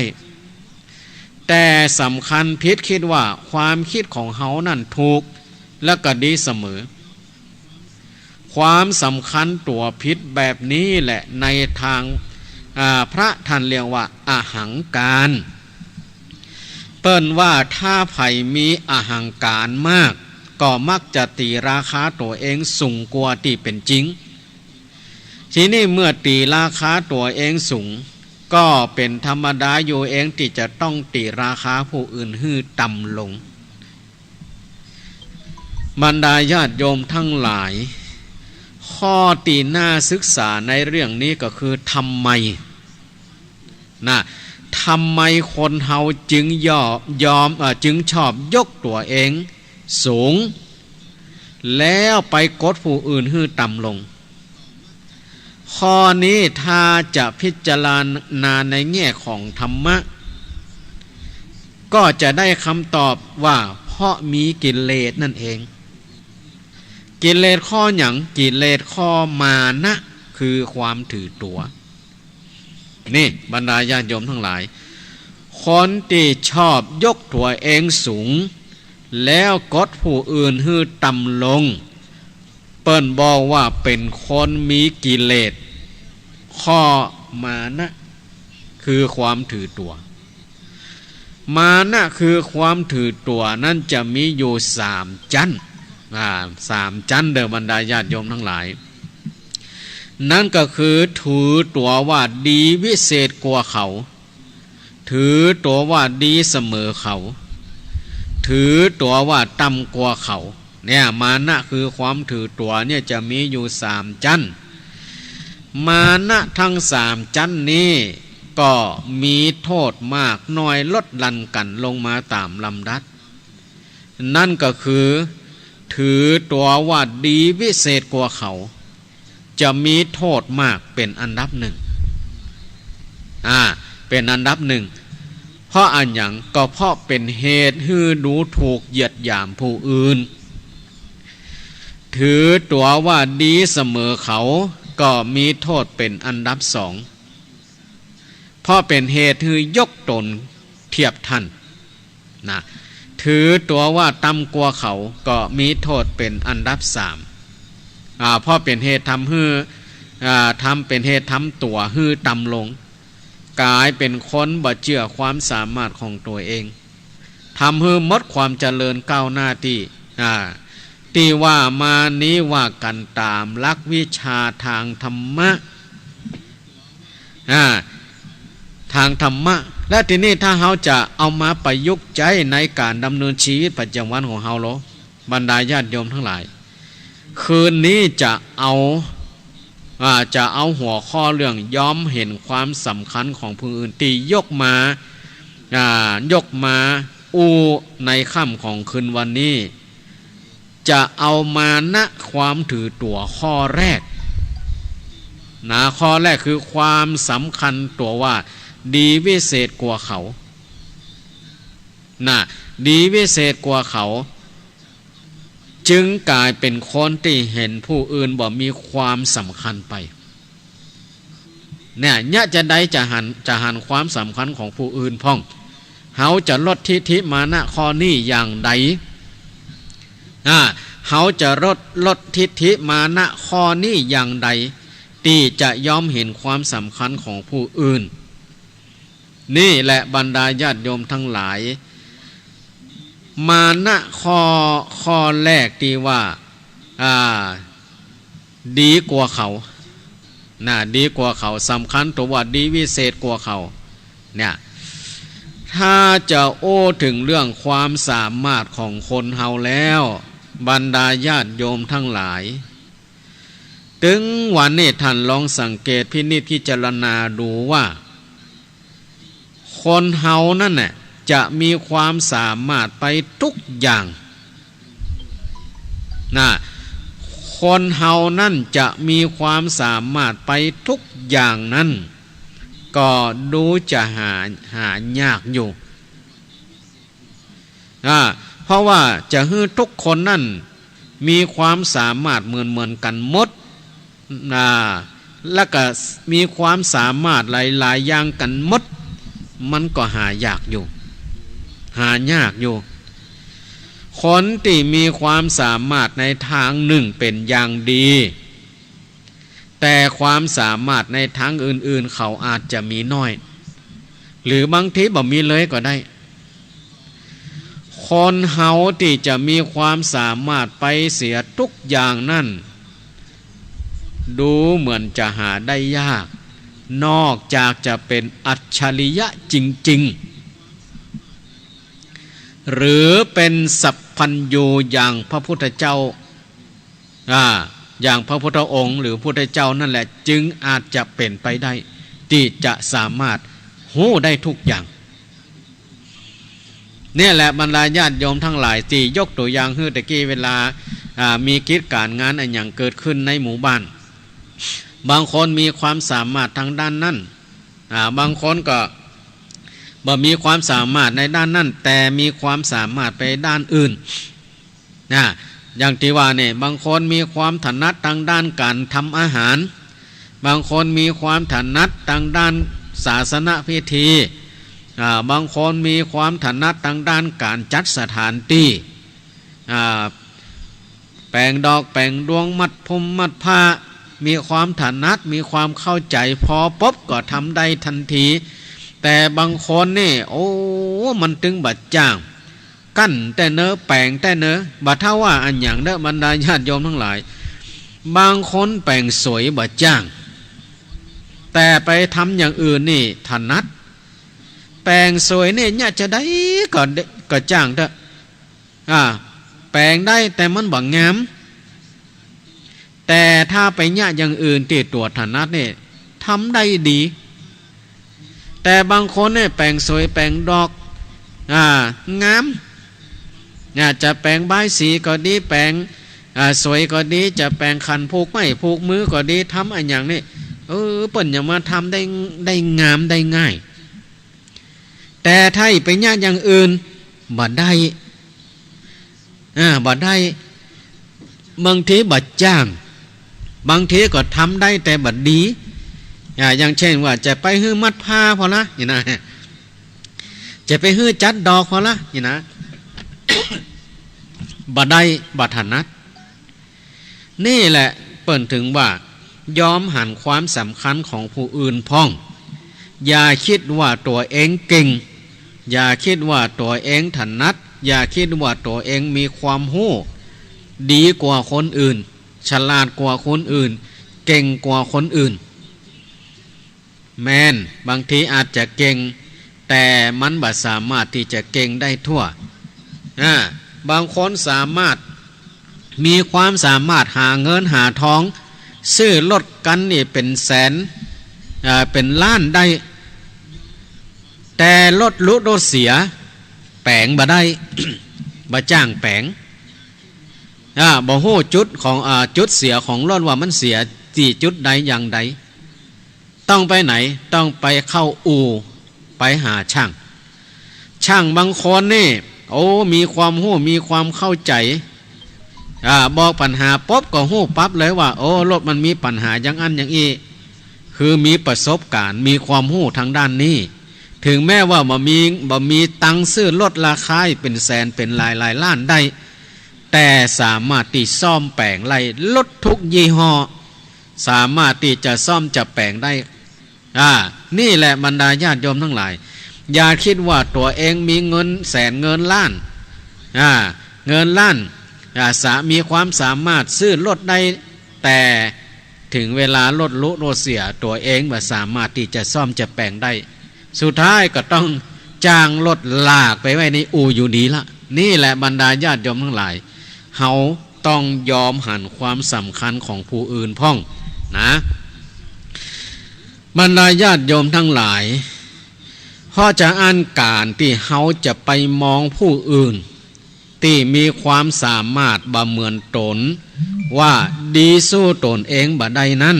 แต่สำคัญพิษคิดว่าความคิดของเฮานั่นถูกและก็ดีเสมอความสำคัญตัวพิษแบบนี้แหละในทางพระท่านเรียกว่าอหังการเปิ้นว่าถ้าไผมีอหังการมากก็มักจะตีราคาตัวเองสูงกว่าที่เป็นจริงทีนี้เมื่อตีราคาตัวเองสูงก็เป็นธรรมดาอยู่เองที่จะต้องตีราคาผู้อื่นให้ต่ำลงบรรดาญาติโยมทั้งหลายข้อที่น่าศึกษาในเรื่องนี้ก็คือทำไมคนเฮาจึงจึงชอบยกตัวเองสูงแล้วไปกดผู้อื่นให้ต่ำลงข้อนี้ถ้าจะพิจารณาในแง่ของธรรมะก็จะได้คำตอบว่าเพราะมีกิเลสนั่นเองกิเลสข้อหยังกิเลสข้อมานะคือความถือตัวนี่บรรดาญาติโยมทั้งหลายคนที่ชอบยกตัวเองสูงแล้วกดผู้อื่นให้ต่ำลงเปิ้นบอกว่าเป็นคนมีกิเลสข้อมานะ คือความถือตัวมานะคือความถือตัวนั่นจะมีอยู่3ชั้น3ชั้นเด้อบรรดาญาติโยมทั้งหลายนั่นก็คือถือตัวว่าดีวิเศษกว่าเขาถือตัวว่าดีเสมอเขาถือตัวว่าต่ำกว่าเขาเนี่ยมานะคือความถือตัวเนี่ยจะมีอยู่3ชั้นมานะทั้ง3ชั้นนี้ก็มีโทษมากน้อยลดหลั่นกันลงมาตามลำดับนั่นก็คือถือตัวว่าดีวิเศษกว่าเขาจะมีโทษมากเป็นอันดับหนึ่งเป็นอันดับหนึ่งเพราะอันหยังก็เพราะเป็นเหตุให้ดูถูกเหยียดหยามผู้อื่นถือตัวว่าดีเสมอเขาก็มีโทษเป็นอันดับ2เพราะเป็นเหตุให้ยกตนเทียบท่านนะถือตัวว่าต่ำกว่าเขาก็มีโทษเป็นอันดับ3เพราะเป็นเหตุทำให้เป็นเหตุทำตัวให้ต่ำลงกลายเป็นคนบ่เชื่อความสามารถของตัวเองทำให้หมดความเจริญก้าวหน้าที่ว่ามานี้ว่ากันตามหลักวิชาทางธรรมะทางธรรมะและทีนี้ถ้าเราจะเอามาประยุกต์ใช้ในการดำเนินชีวิตประจำวันของเราหรอบรรดาญาติโยมทั้งหลายคืนนี้จะเอาหัวข้อเรื่องย้อมเห็นความสำคัญของผู้อื่นที่ยกมาในค่ำของคืนวันนี้จะเอามาณความถือตัวข้อแรกข้อแรกคือความสำคัญตัวว่าดีวิเศษกว่าเขาดีวิเศษกว่าเขาจึงกลายเป็นคนที่เห็นผู้อื่นบ่มีความสำคัญไปเนี่ยจะได้จะหันความสำคัญของผู้อื่นพ่องเขาจะลดทิฐิมานะข้อนี้อย่างใดเขาจะลดทิฐิมานะข้อนี้อย่างใดที่จะยอมเห็นความสำคัญของผู้อื่นนี่แหละบรรดาญาติโยมทั้งหลายมานะข้อแรกที่ว่าดีกว่าเขาดีกว่าเขาสำคัญตัวว่าดีวิเศษกว่าเขาเนี่ยถ้าจะถึงเรื่องความสามารถของคนเฮาแล้วบรรดาญาติโยมทั้งหลายถึงวันนี้ท่านลองสังเกตพินิจพิจารณาดูว่าคนเฮานั่นน่ะจะมีความสามารถไปทุกอย่างคนเฮานั่นจะมีความสามารถไปทุกอย่างนั้นก็ดูจะหายากอยู่เพราะว่าจะให้ทุกคนนั่นมีความสามารถเหมือนกันหมดแล้วก็มีความสามารถหลายๆอย่างกันหมดมันก็หายากอยู่คนที่มีความสามารถในทางหนึ่งเป็นอย่างดีแต่ความสามารถในทางอื่นๆเขาอาจจะมีน้อยหรือบางทีบ่มีเลยก็ได้คนเฮาที่จะมีความสามารถไปเสียทุกอย่างนั่นดูเหมือนจะหาได้ยากนอกจากจะเป็นอัจฉริยะจริงๆหรือเป็นสัพพัญญูอย่างพระพุทธเจ้าอย่างพระพุทธองค์หรือพุทธเจ้านั่นแหละจึงอาจจะเป็นไปได้ที่จะสามารถรู้ได้ทุกอย่างนี่แหละบรรดาญาติโยมทั้งหลายที่ยกตัวอย่างให้ตะกี้เวลามีกิจการงานอันอย่างเกิดขึ้นในหมู่บ้านบางคนมีความสามารถทางด้านนั้นบางคนก็บ่มีความสามารถในด้านนั้นแต่มีความสามารถไปด้านอื่นอย่างที่ว่าเนี่ยบางคนมีความถนัดทางด้านการทำอาหารบางคนมีความถนัดทางด้านศาสนพิธีบางคนมีความถนัดทางด้านการจัดสถานที่แปลงดอกแปลงดวงมัดพรมมัดผ้ามีความถนัดมีความเข้าใจพอปุ๊บก็ทำได้ทันที แต่บางคนนี่โอ้มันถึงบัดจ้างกั้นแต่เนอแปลงแต่เนอบัดเท่าว่าอันอย่างเด้อบรรดาญาติโยมทั้งหลายบางคนแปลงสวยบัดจ้างแต่ไปทำอย่างอื่นนี่ถนัดแปลงสวยนี่เนี่ยจะได้ก็จ้างเถอะแปลงได้แต่มันบ่งามแต่ถ้าไปเนี่ยอย่างอื่นที่ตัวถนัดนี่ทำได้ดีแต่บางคนเนี่ยแปลงสวยแปลงดอกงามจะแปลงใบสีก็ดีแปลงสวยก็ดีจะแปลงคันผูกไม้ผูกมือก็ดีทำอันอย่างนี้เปิ่นอย่ามาทำได้งามได้ง่ายแต่ถ้าไปเนี่ยอย่างอื่นบ่ได้บ่ได้บางทีบ่จ้างบางทีก็ทำได้แต่บ่ดีอย่างเช่นว่าจะไปฮื้อมัดผ้าพอละนี่นะจะไปฮื้อจัดดอกพอละนี่นะ บ่ได้บ่ถนัดนี่แหละเปิ่นถึงว่ายอมหันความสำคัญของผู้อื่นพ้องอย่าคิดว่าตัวเองเก่งอย่าคิดว่าตัวเองถนัดอย่าคิดว่าตัวเองมีความรู้ดีกว่าคนอื่นฉลาดกว่าคนอื่นเก่งกว่าคนอื่นแม่นบางทีอาจจะเก่งแต่มันบ่สามารถที่จะเก่งได้ทั่วบางคนสามารถมีความสามารถหาเงินหาทองซื้อรถกันนี่เป็นแสนเป็นล้านได้แต่รถลุรถเสียแปลงบ่ได้ บ่จ้างแปลงบ่ฮู้จุดของจุดเสียของรถว่ามันเสียที่จุดใดอย่างใดต้องไปไหนต้องไปเข้าอู่ไปหาช่างบางคนนี่มีความรู้มีความเข้าใจบอกปัญหาป๊บก็ฮู้ปั๊บเลยว่ารถมันมีปัญหาอย่างอันอย่างอีคือมีประสบการณ์มีความรู้ทางด้านนี้ถึงแม้ว่าบ่มีตังค์ซื้อรถราคาเป็นแสนเป็นหลายล้านได้แต่สามารถที่ซ่อมแปลงไล่รถทุกยี่ห้อสามารถที่จะซ่อมจะแปลงได้นี่แหละบรรดาญาติโยมทั้งหลายอย่าคิดว่าตัวเองมีเงินแสนเงินล้านเงินล้านมีความสามารถซื้อรถได้แต่ถึงเวลารถลุรถเสียตัวเองบ่สามารถที่จะซ่อมจะแปลงได้สุดท้ายก็ต้องจ้างรถลากไปไว้ในอู่อยู่ดีละนี่แหละบรรดาญาติโยมทั้งหลายเฮาต้องยอมหันความสำคัญของผู้อื่นพ้องนะบรรดาญาติโยมทั้งหลายพอจะอ่านการที่เฮาจะไปมองผู้อื่นที่มีความสามารถบ่เหมือนตนว่าดีสู้ตนเองบ่ได้นั้น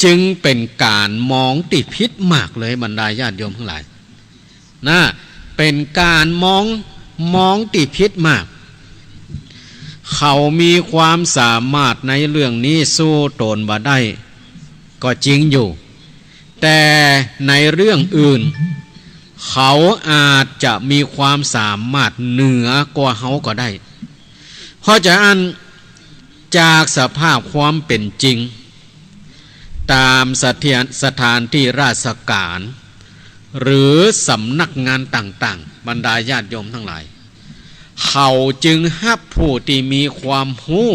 จึงเป็นการมองที่ผิดมากเลยบรรดาญาติโยมทั้งหลายนะเป็นการมองที่ผิดมากเขามีความสามารถในเรื่องนี้สู้ตนบ่ได้ก็จริงอยู่แต่ในเรื่องอื่นเขาอาจจะมีความสามารถเหนือกว่าเขาก็ได้เพราะฉะนั้นจากสภาพความเป็นจริงตามสถานที่ราชการหรือสำนักงานต่างๆบรรดาญาติโยมทั้งหลายเขาจึงรับผู้ที่มีความรู้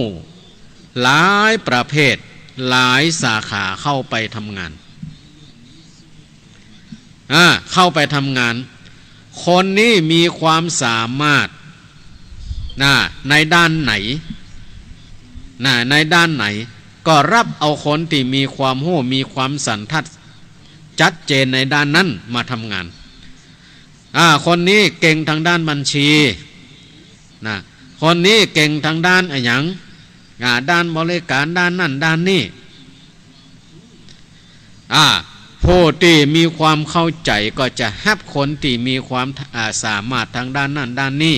หลายประเภทหลายสาขาเข้าไปทำงานคนนี้มีความสามารถในด้านไหนในด้านไหนก็รับเอาคนที่มีความรู้มีความสันทัดชัดเจนในด้านนั้นมาทำงานคนนี้เก่งทางด้านบัญชีคนนี้เก่งทางด้านอะไรอย่างด้านบริการด้านนั่นด้านนี้ผู้ที่มีความเข้าใจก็จะฮับคนที่มีความสามารถทางด้านนั้นด้านนี้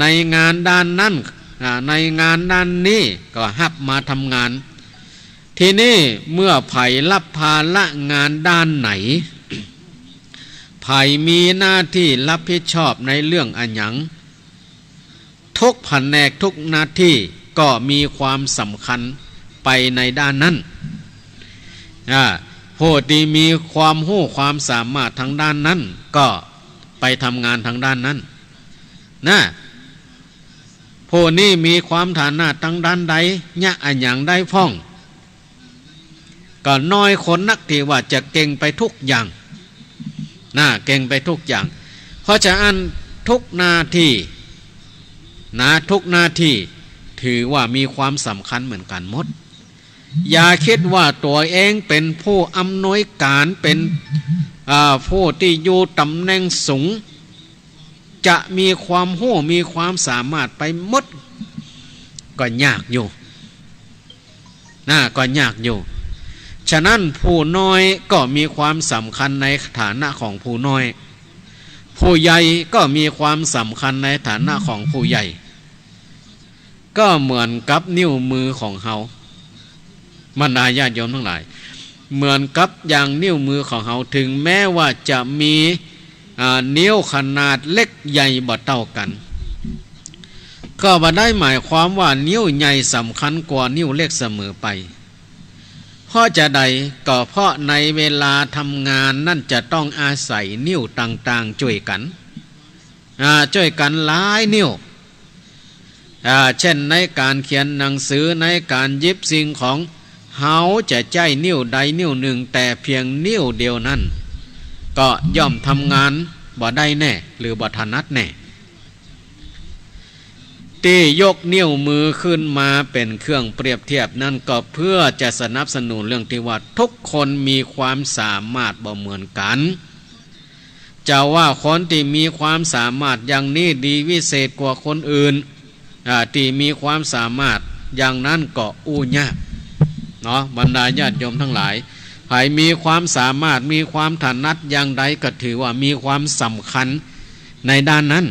ในงานด้านนั้นในงานด้านนี้ก็ฮับมาทำงาน ทีนี้เมื่อไผ่รับภาระงานด้านไหนไผ่มีหน้าที่รับผิดชอบในเรื่องอันหยังทุกแผนกทุกหน้าที่ก็มีความสำคัญไปในด้านนั้น ผู้ที่มีความรู้ความสามารถทางด้านนั้นก็ไปทำงานทางด้านนั้นนะผู้นี้มีความฐานะทางด้านใดเนี่ยอันอย่างใดพ้องก็น้อยคนนักที่ว่าจะเก่งไปทุกอย่างนะเก่งไปทุกอย่างเพราะฉะนั้นทุกนาทีนะทุกนาทีถือว่ามีความสำคัญเหมือนกันหมดอย่าคิดว่าตัวเองเป็นผู้อำนวยการเป็นผู้ที่อยู่ตำแหน่งสูงจะมีความรู้มีความสามารถไปหมดก็ยากอยู่ก็ยากอยู่ฉะนั้นผู้น้อยก็มีความสำคัญในฐานะของผู้น้อยผู้ใหญ่ก็มีความสำคัญในฐานะของผู้ใหญ่ก็เหมือนกับนิ้วมือของเฮาบรรดาญาติโยมทั้งหลายเหมือนกับอย่างนิ้วมือของเฮาถึงแม้ว่าจะมีนิ้วขนาดเล็กใหญ่บ่เท่ากันก็บ่ได้หมายความว่านิ้วใหญ่สำคัญกว่านิ้วเล็กเสมอไปเพราะจะใดก็เพราะในเวลาทำงานนั่นจะต้องอาศัยนิ้วต่างๆช่วยกันช่วยกันหลายนิ้วเช่นในการเขียนหนังสือในการหยิบสิ่งของเฮาจะใช้นิ้วใดนิ้วหนึ่งแต่เพียงนิ้วเดียวนั้นก็ย่อมทำงานบ่ได้แน่หรือบ่ถนัดแน่ที่ยกนิ้วมือขึ้นมาเป็นเครื่องเปรียบเทียบนั่นก็เพื่อจะสนับสนุนเรื่องที่ว่าทุกคนมีความสามารถบ่เหมือนกันจะว่าคนที่มีความสามารถอย่างนี้ดีวิเศษกว่าคนอื่นที่มีความสามารถอย่างนั้นก็อู้ยากเนาะบรรดาญาติโยมทั้งหลายใครมีความสามารถมีความถนัดอย่างใดก็ถือว่ามีความสำคัญในด้านนั้น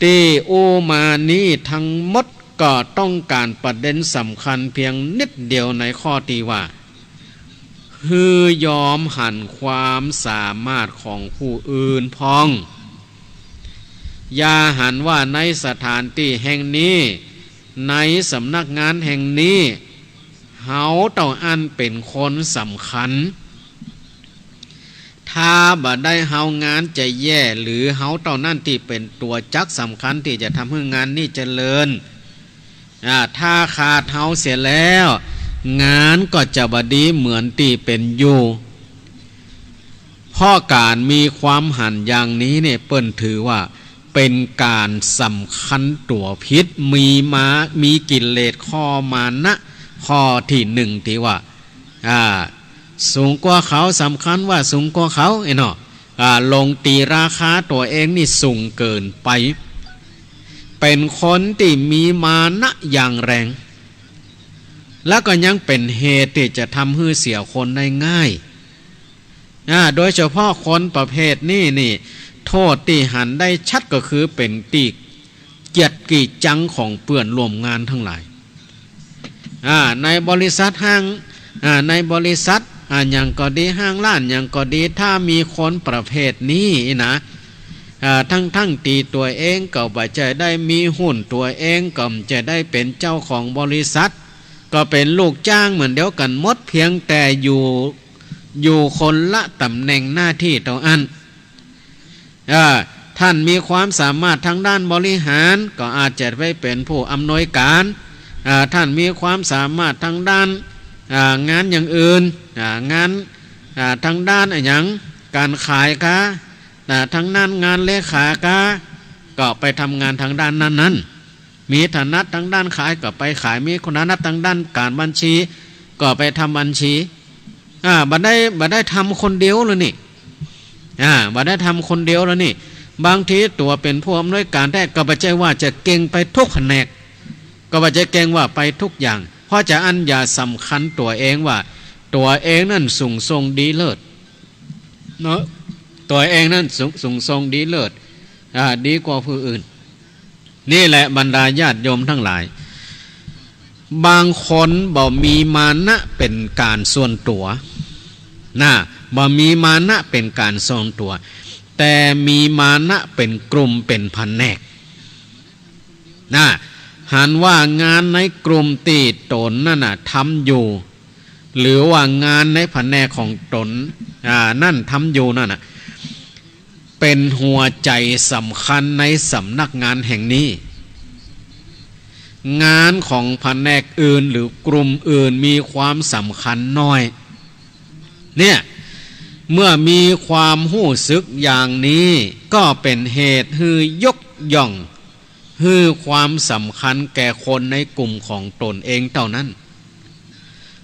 ที่อูมานี้ทั้งหมดก็ต้องการประเด็นสำคัญเพียงนิดเดียวในข้อที่ว่าคือยอมหันความสามารถของผู้อื่นพ้องอย่าหันว่าในสถานที่แห่งนี้ในสำนักงานแห่งนี้เฮาต้องอันเป็นคนสำคัญถ้าบ่ได้เฮางานจะแย่หรือเฮาเท่านั้นที่เป็นตัวจักสำคัญที่จะทำให้งานนี้เจริญถ้าขาดเฮาเสียแล้วงานก็จะบ่ดีเหมือนที่เป็นอยู่เพราะการมีความหันอย่างนี้เนี่ยเปิ้นถือว่าเป็นการสำคัญตัวพิษมีกิเลสข้อมานะข้อที่หนึ่งที่ว่าสูงกว่าเขาสำคัญว่าสูงกว่าเขาเนาะลงตีราคาตัวเองนี่สูงเกินไปเป็นคนที่มีมานะอย่างแรงแล้วก็ยังเป็นเหตุที่จะทำให้เสียคนได้ง่ายโดยเฉพาะคนประเภทนี้นี่โทษที่หันได้ชัดก็คือเป็นตีเกียรติกีจังของเปื่อนรวมงานทั้งหลายในบริษัทห้างในบริษัทอย่างก็ดีห้างร้านอย่างก็ดีถ้ามีคนประเภทนี้นะทั้งตีตัวเองก็บ่จะได้มีหุ้นตัวเองก็จะได้เป็นเจ้าของบริษัทก็เป็นลูกจ้างเหมือนเดียวกันหมดเพียงแต่อยู่คนละตำแหน่งหน้าที่ต่ออันท่านมีความสามารถทางด้านบริหารก็อาจจะไปเป็นผู้อำนวยการท่านมีความสามารถทางด้านงานอย่างอื่นงานทางด้านอย่างการขายกะทางนั้นงานเลขากะก็ไปทำงานทางด้านนั้นมีฐานะทางด้านขายก็ไปขายมีฐานะทางด้านการบัญชีก็ไปทำบัญชีบัดได้ทำคนเดียวเลยนี่บัดได้ทำคนเดียวแล้วนี่บางทีตัวเป็นผู้อำนวยการแท้ก็บ่ใช่ว่าจะเก่งไปทุกแผนกก็บ่ใช่เก่งว่าไปทุกอย่างเพราะจะอันอย่าสำคัญตัวเองว่าตัวเองนั่นสูงทรงดีเลิศเนาะตัวเองนั่นสูงทรงดีเลิศดีกว่าผู้อื่นนี่แหละบรรดาญาติโยมทั้งหลายบางคนบ่มีมานะเป็นการส่วนตัวบ่มีมานะเป็นการส่วนตัวแต่มีมานะเป็นกลุ่มเป็นแผนกหันว่างานในกลุ่มตีตนนั่นทำอยู่ หรือว่างานในแผนกของตนนั่นทำอยู่นั่นน่ะเป็นหัวใจสำคัญในสำนักงานแห่งนี้งานของแผนกอื่นหรือกลุ่มอื่นมีความสำคัญน้อยเนี่ยเมื่อมีความรู้สึกอย่างนี้ก็เป็นเหตุให้ยกย่องให้ความสำคัญแก่คนในกลุ่มของตนเองเท่านั้น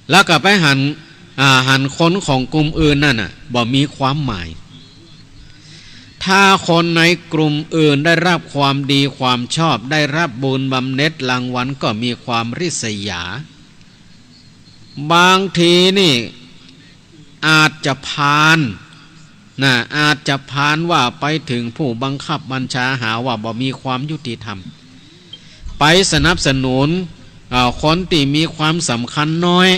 แล้วก็ไปหันคนของกลุ่มอื่นนั่นน่ะบ่มีความหมายถ้าคนในกลุ่มอื่นได้รับความดีความชอบได้รับบุญบำเหน็จรางวัลก็มีความริษยาบางทีนี่อาจจะพานอาจจะพานว่าไปถึงผู้บังคับบัญชาหาว่าบ่มีความยุติธรรมไปสนับสนุนคนที่มีความสำคัญน้อย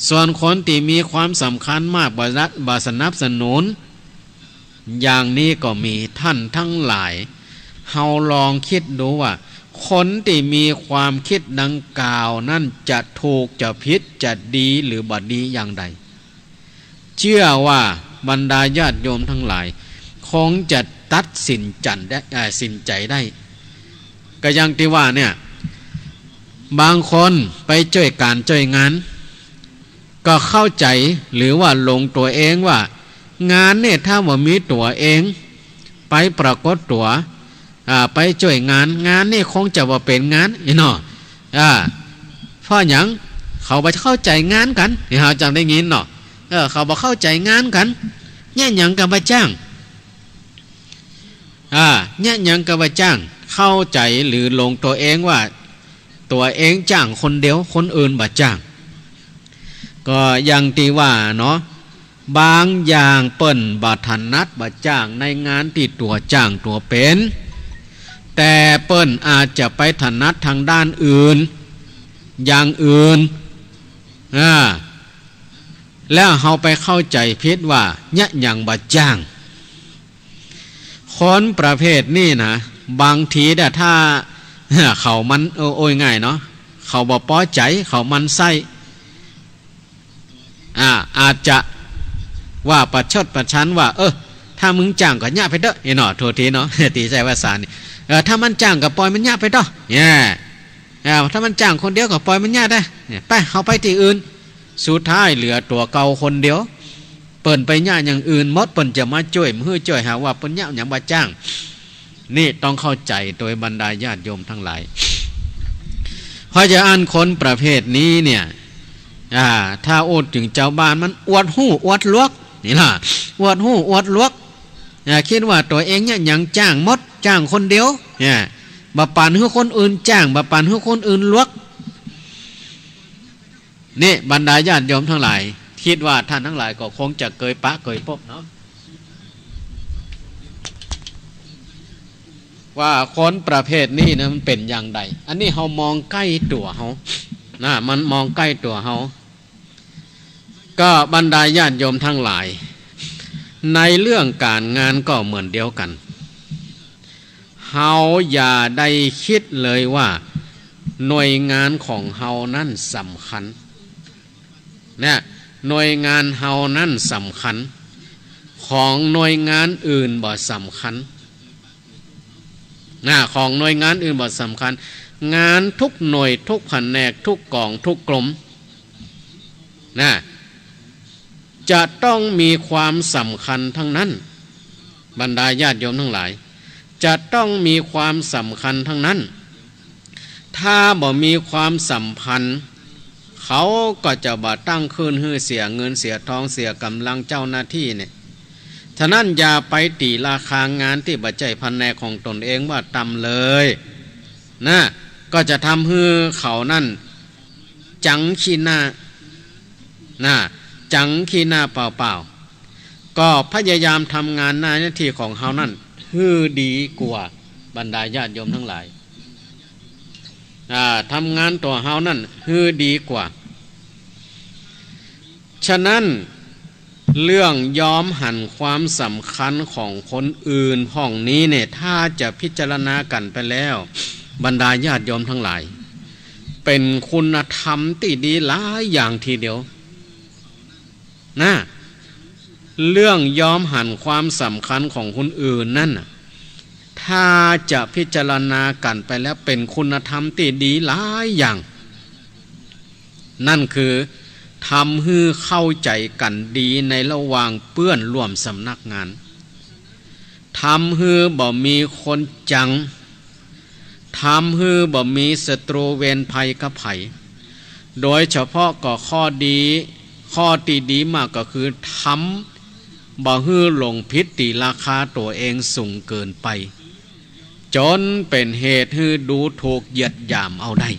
ส่วนคนที่มีความสำคัญมากบ่สนับสนุนอย่างนี้ก็มีท่านทั้งหลายเฮาลองคิดดูว่าคนที่มีความคิดดังกล่าวนั่นจะถูกจะผิดจะดีหรือบ่ดีอย่างใดเชื่อว่าบรรดาญาติโยมทั้งหลายคงจะตัดสินใจได้ก็อย่างที่ว่าเนี่ยบางคนไปช่วยการช่วยงานก็เข้าใจหรือว่าลงตัวเองว่างานเนี่ยถ้าว่ามีตัวเองไปปรากฏตัวไปช่วยงานนี่คงจะว่าเป็นงานเนาะเพราะหยังเขาไปเข้าใจงานกันนี่เราจำได้ยินเนาะเขาบ่เข้าใจงานกันเนี่ยหยังกับบ่จ้างเนี่ยหยังกับบ่จ้างเข้าใจหรือลงตัวเองว่าตัวเองจ้างคนเดียวคนอื่นบ่จ้างก็อย่างที่ว่าเนาะบางอย่างเปิ้นบ่ถนัดบ่จ้างในงานที่ตัวจ้างตัวเป็นแต่เปิ้นอาจจะไปถนัดทางด้านอื่นอย่างอื่นแล้วเฮาไปเข้าใจผิดว่าเนี่ยหยังบ่จ้างคนประเภทนี้นะบางทีถ้าเขามันโอ้ยง่ายเนาะเขาบ่พอใจเขามันไส้อาจจะว่าประชดประชันว่าถ้ามึงจ้างก็ย่าไปเด้อไอ้หนอโทษทีเนาะตีใจว่าสารนี่ถ้ามันจ้างก็ปล่อยมันย่าไปเด้อเนี่ยถ้ามันจ้างคนเดียวก็ปล่อยมันย่าได้เนี่ยไปเฮาไปที่อื่นสุดท้ายเหลือตัวเก่าคนเดียวเปิ้นไปย่าอย่างอื่นหมดเปิ้นจะมาช่วยมือช่วยหาว่าเปิ้นย่าหยังบ่จ้างนี่ต้องเข้าใจโดยบรรดาญาติโยมทั้งหลายเพราะจะอ่านคนประเภทนี้เนี่ยถ้าโอดถึงเจ้าบ้านมันอวดหู้อวดลวกนี่ล่ะอวดหู้อวดลวกคิดว่าตัวเองเนี่ยยังจ้างหมดจ้างคนเดียวเนี่ยบ่ปานให้คนอื่นจ้างบ่ปานให้คนอื่นลวกนี่บรรดาญาติโยมทั้งหลายคิดว่าท่านทั้งหลายก็คงจะเคยพบเนาะว่าคนประเภทนี้นะมันเป็นอย่างใดอันนี้เฮามองใกล้ตัวเฮามันมองใกล้ตัวเฮาก็บรรดาญาติโยมทั้งหลายในเรื่องการงานก็เหมือนเดียวกันเฮาอย่าได้คิดเลยว่าหน่วยงานของเฮานั้นสำคัญเนี่ยหน่วยงานเฮานั้นสำคัญของหน่วยงานอื่นบ่สำคัญของหน่วยงานอื่นบ่สำคัญงานทุกหน่วยทุกแผนกทุกกองทุกกรมจะต้องมีความสำคัญทั้งนั้นบรรดาญาติโยมทั้งหลายจะต้องมีความสำคัญทั้งนั้นถ้าบ่มีความสัมพันธ์เขาก็จะบ่ตั้งขึ้นให้เสียเงินเสียทองเสียกำลังเจ้าหน้าที่เนี่ยฉะนั้นอย่าไปตีราคางานที่บ่ใจแผนกของตนเองว่าต่ำเลยก็จะทำให้เขานั่นจังขี้หน้าจังขี้หน้าเปล่าๆก็พยายามทำงานหน้าที่ของเขานั่นให้ดีกว่าบรรดาญาติโยมทั้งหลายทำงานตัวเขานั่นให้ดีกว่าฉะนั้นเรื่องยอมหันความสำคัญของคนอื่นห้องนี้เนี่ยถ้าจะพิจารณากันไปแล้วบรรดาญาติโยมทั้งหลาย เป็นคุณธรรมที่ดีหลายอย่างทีเดียวนะเรื่องยอมหันความสำคัญของคนอื่นนั่นถ้าจะพิจารณากันไปแล้วเป็นคุณธรรมที่ดีหลายอย่างนั่นคือทำให้เข้าใจกันดีในระหว่างเพื่อนร่วมสำนักงานทำให้บ่มีคนจังทำให้บ่มีศัตรูเวรภัยกับไผโดยเฉพาะก็ข้อที่ดีมากก็คือทำบ่ให้หลงผิดตีราคาตัวเองสูงเกินไปจนเป็นเหตุให้ดูถูกเหยียดหยามเอาได้